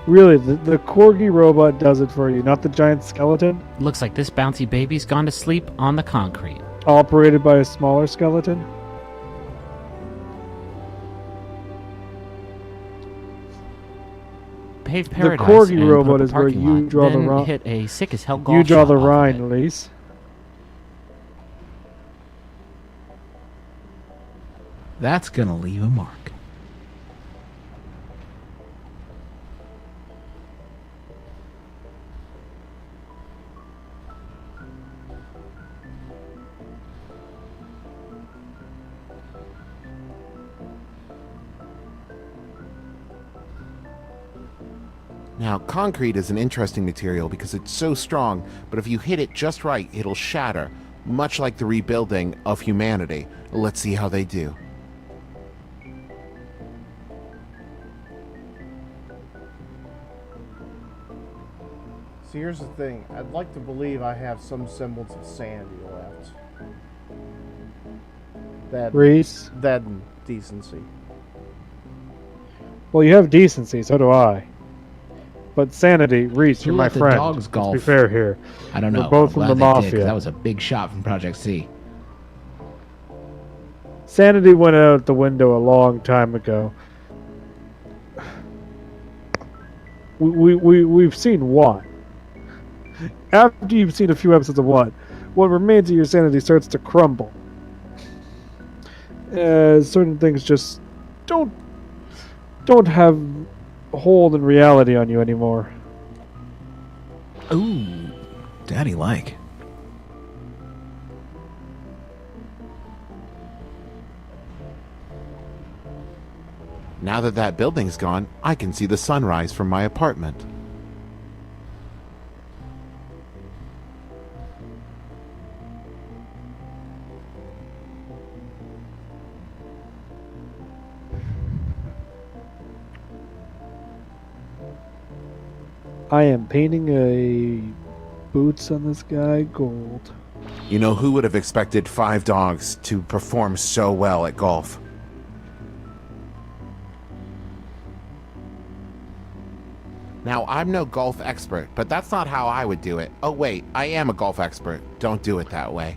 Really, the corgi robot does it for you, not the giant skeleton? Looks like this bouncy baby's gone to sleep on the concrete. Operated by a smaller skeleton? Paved The paradise corgi and put robot up a is where parking you lot, draw the then line. hit a sick as hell golf You draw shot the off of line, it. Elise. That's gonna leave a mark. Now, concrete is an interesting material because it's so strong, but if you hit it just right, it'll shatter, much like the rebuilding of humanity. Let's see how they do. See, here's the thing. I'd like to believe I have some semblance of sanity left. Reese? That and decency. Well, you have decency, so do I. But sanity, Reese, Who you're my let the friend. dogs Let's golf? be fair here. I don't know. We're both I'm from glad the they did, 'cause mafia. that was a big shot from Project C. Sanity went out the window a long time ago. We've seen what? After you've seen a few episodes of what remains of your sanity starts to crumble. Certain things just don't have a hold in reality on you anymore. Ooh, daddy like. Now that that building's gone, I can see the sunrise from my apartment. I am painting a boots on this guy gold. You know, who would have expected 5 dogs to perform so well at golf? Now, I'm no golf expert, but that's not how I would do it. Oh wait, I am a golf expert. Don't do it that way.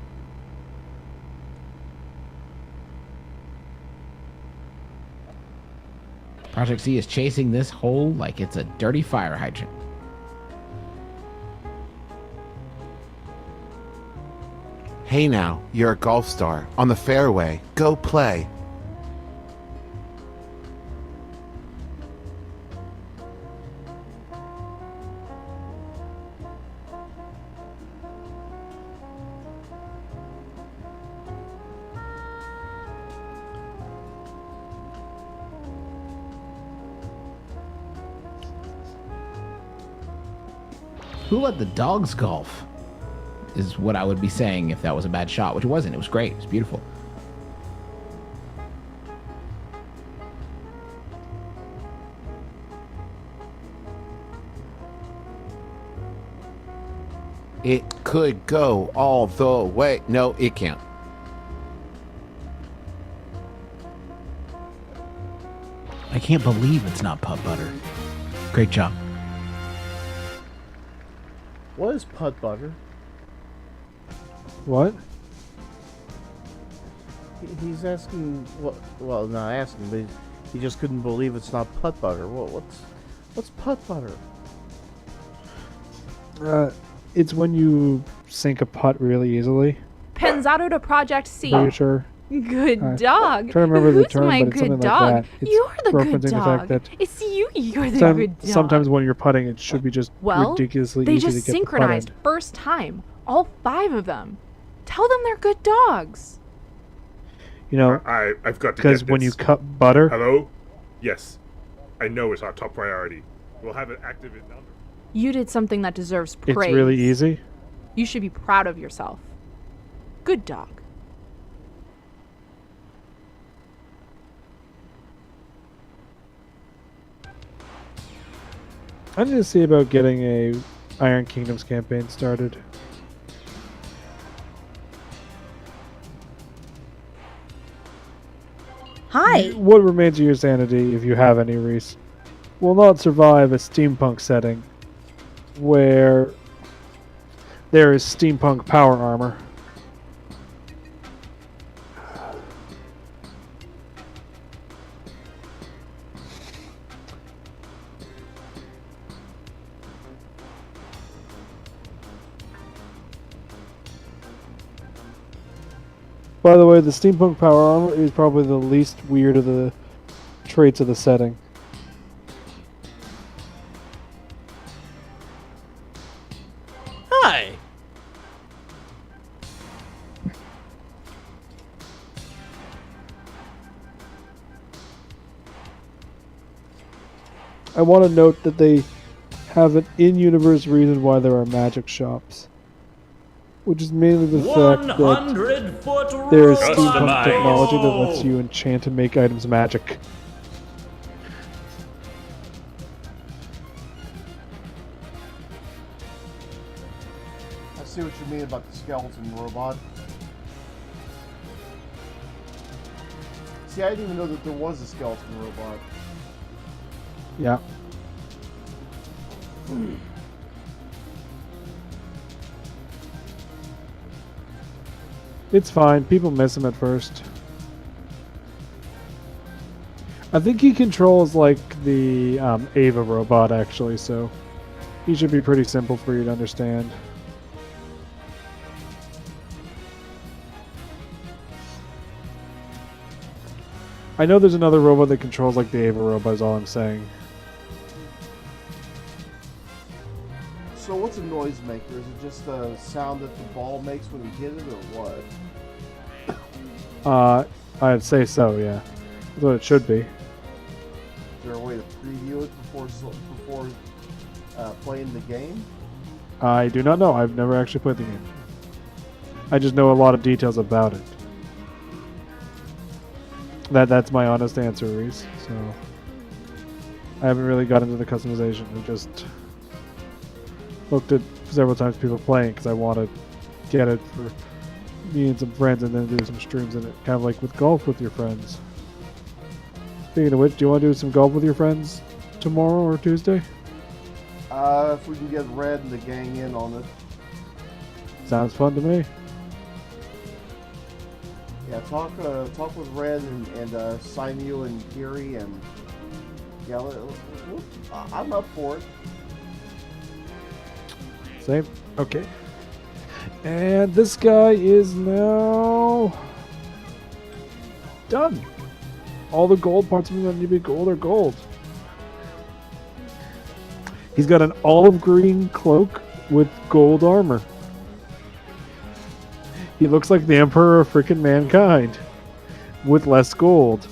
Project C is chasing this hole like it's a dirty fire hydrant. Hey now, you're a golf star. On the fairway. Go play. Who let the dogs golf? Is what I would be saying if that was a bad shot, which it wasn't. It was great. It was beautiful. It could go all the way. No, it can't. I can't believe it's not putt butter. Great job. What is putt butter? What? He's asking what? Well, not asking, but he just couldn't believe it's not putt butter. What's putt butter? It's when you sink a putt really easily. Pensado to Project C. Pretty sure. Good dog. Trying to remember the Who's term, my but it's good something dog? like that. It's You're the good referencing the dog. fact that It's you. You're the good dog. sometimes when you're putting, it should be just Well, ridiculously they easy just to get synchronized the putt first time. All 5 of them. Tell them they're good dogs. in. You know, I've got to because get when this. you cut butter, Hello? Yes. I know it's our top priority. We'll have it active in number. You did something that deserves praise. it's really easy. You should be proud of yourself. Good dog. I need to see about getting a Iron Kingdoms campaign started. Hi. What remains of your sanity, if you have any, Reese, will not survive a steampunk setting where there is steampunk power armor. By the way, the steampunk power armor is probably the least weird of the traits of the setting. Hi. I want to note that they have an in-universe reason why there are magic shops, which is mainly the fact that 100-foot there is robot steampunk technology that battle. lets you enchant and make items magic. I see what you mean about the skeleton robot. See, I didn't even know that there was a skeleton robot. Yeah. It's fine. People miss him at first. I think he controls like the Ava robot actually, so he should be pretty simple for you to understand. I know there's another robot that controls like the Ava robot is all I'm saying. So what's a noisemaker? Is it just a sound that the ball makes when you hit it, or what? I'd say so, yeah. That's what it should be. Is there a way to preview it before playing the game? I do not know. I've never actually played the game. I just know a lot of details about it. That's my honest answer, Reese. So I haven't really got into the customization. I just looked at several times people playing because I want to get it for me and some friends and then do some streams in it. Kind of like with golf with your friends. Speaking of which, do you want to do some golf with your friends tomorrow or Tuesday? If we can get Red and the gang in on it. Sounds fun to me. Yeah, talk with Red and Simu and Kiri and Yeah, I'm up for it. Same. Okay. And this guy is now done. All the gold parts of him that need to be gold are gold. He's got an olive green cloak with gold armor. He looks like the Emperor of freaking mankind with less gold.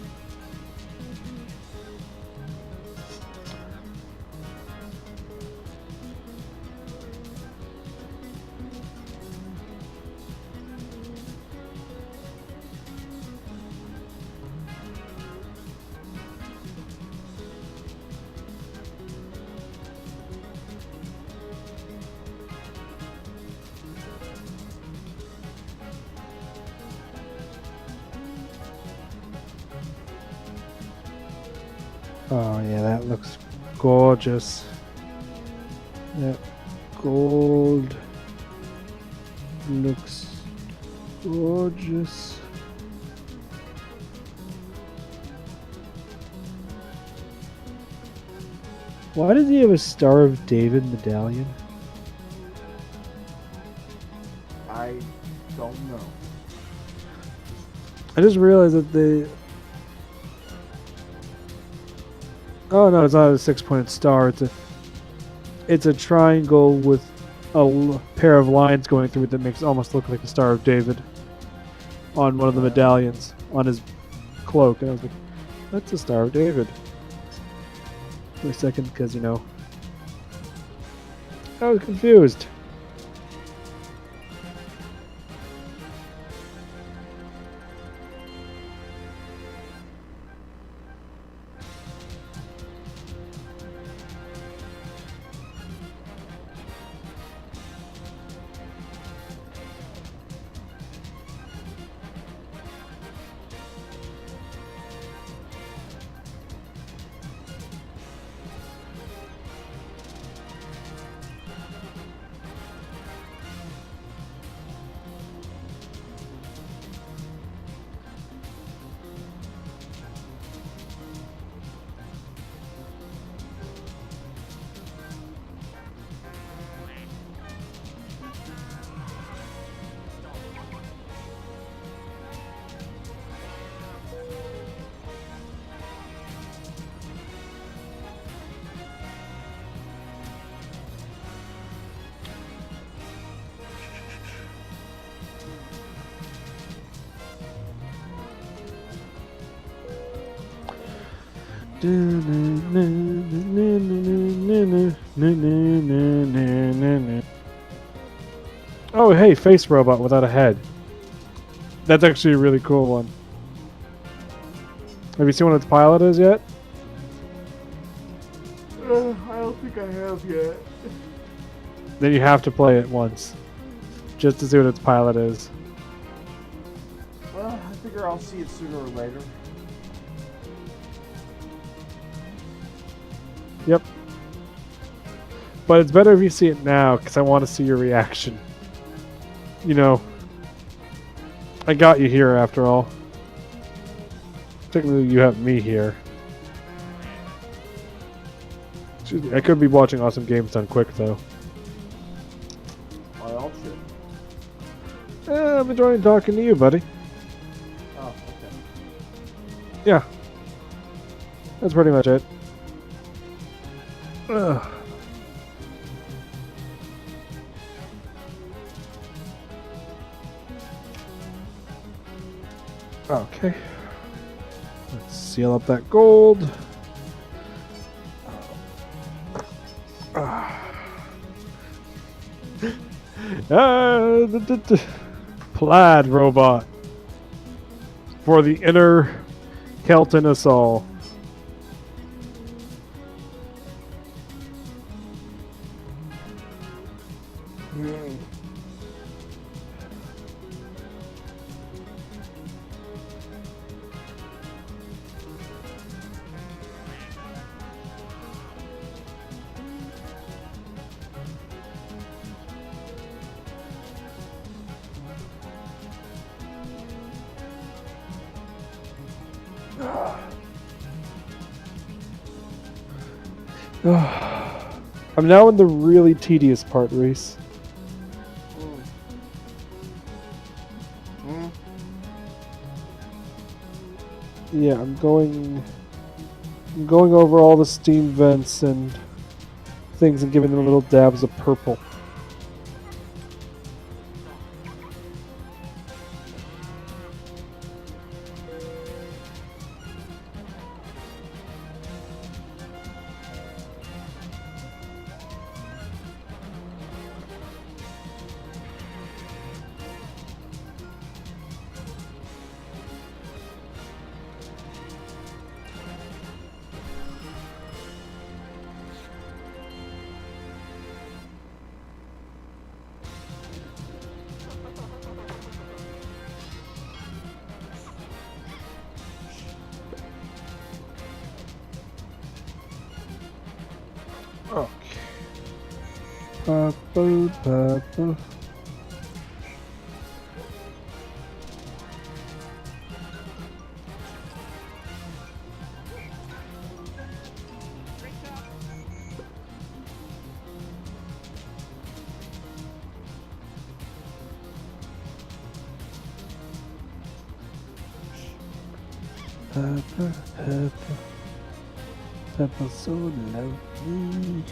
Oh yeah, that looks gorgeous. That gold looks gorgeous. Why does he have a Star of David medallion? I don't know. I just realized that they... Oh no, it's not a 6-pointed star. It's a triangle with a pair of lines going through it that makes it almost look like the Star of David on one of the medallions on his cloak. And I was like, that's the Star of David. For a second, because you know, I was confused. Oh, hey, face robot without a head. That's actually a really cool one. Have you seen what its pilot is yet? I don't think I have yet. Then you have to play it once, just to see what its pilot is. Well, I figure I'll see it sooner or later. Yep. But it's better if you see it now, because I want to see your reaction. You know, I got you here after all. Technically, you have me here. Excuse me, I could be watching Awesome Games Done Quick, though. I all should. I'm enjoying talking to you, buddy. Oh, okay. Yeah. That's pretty much it. Ugh. Okay. Let's seal up that gold. Plaid robot for the inner Kelton us all. I'm now in the really tedious part, Reese. Yeah, I'm going over all the steam vents and things and giving them little dabs of purple. Purple, purple. Purple, purple. Purple so lovely.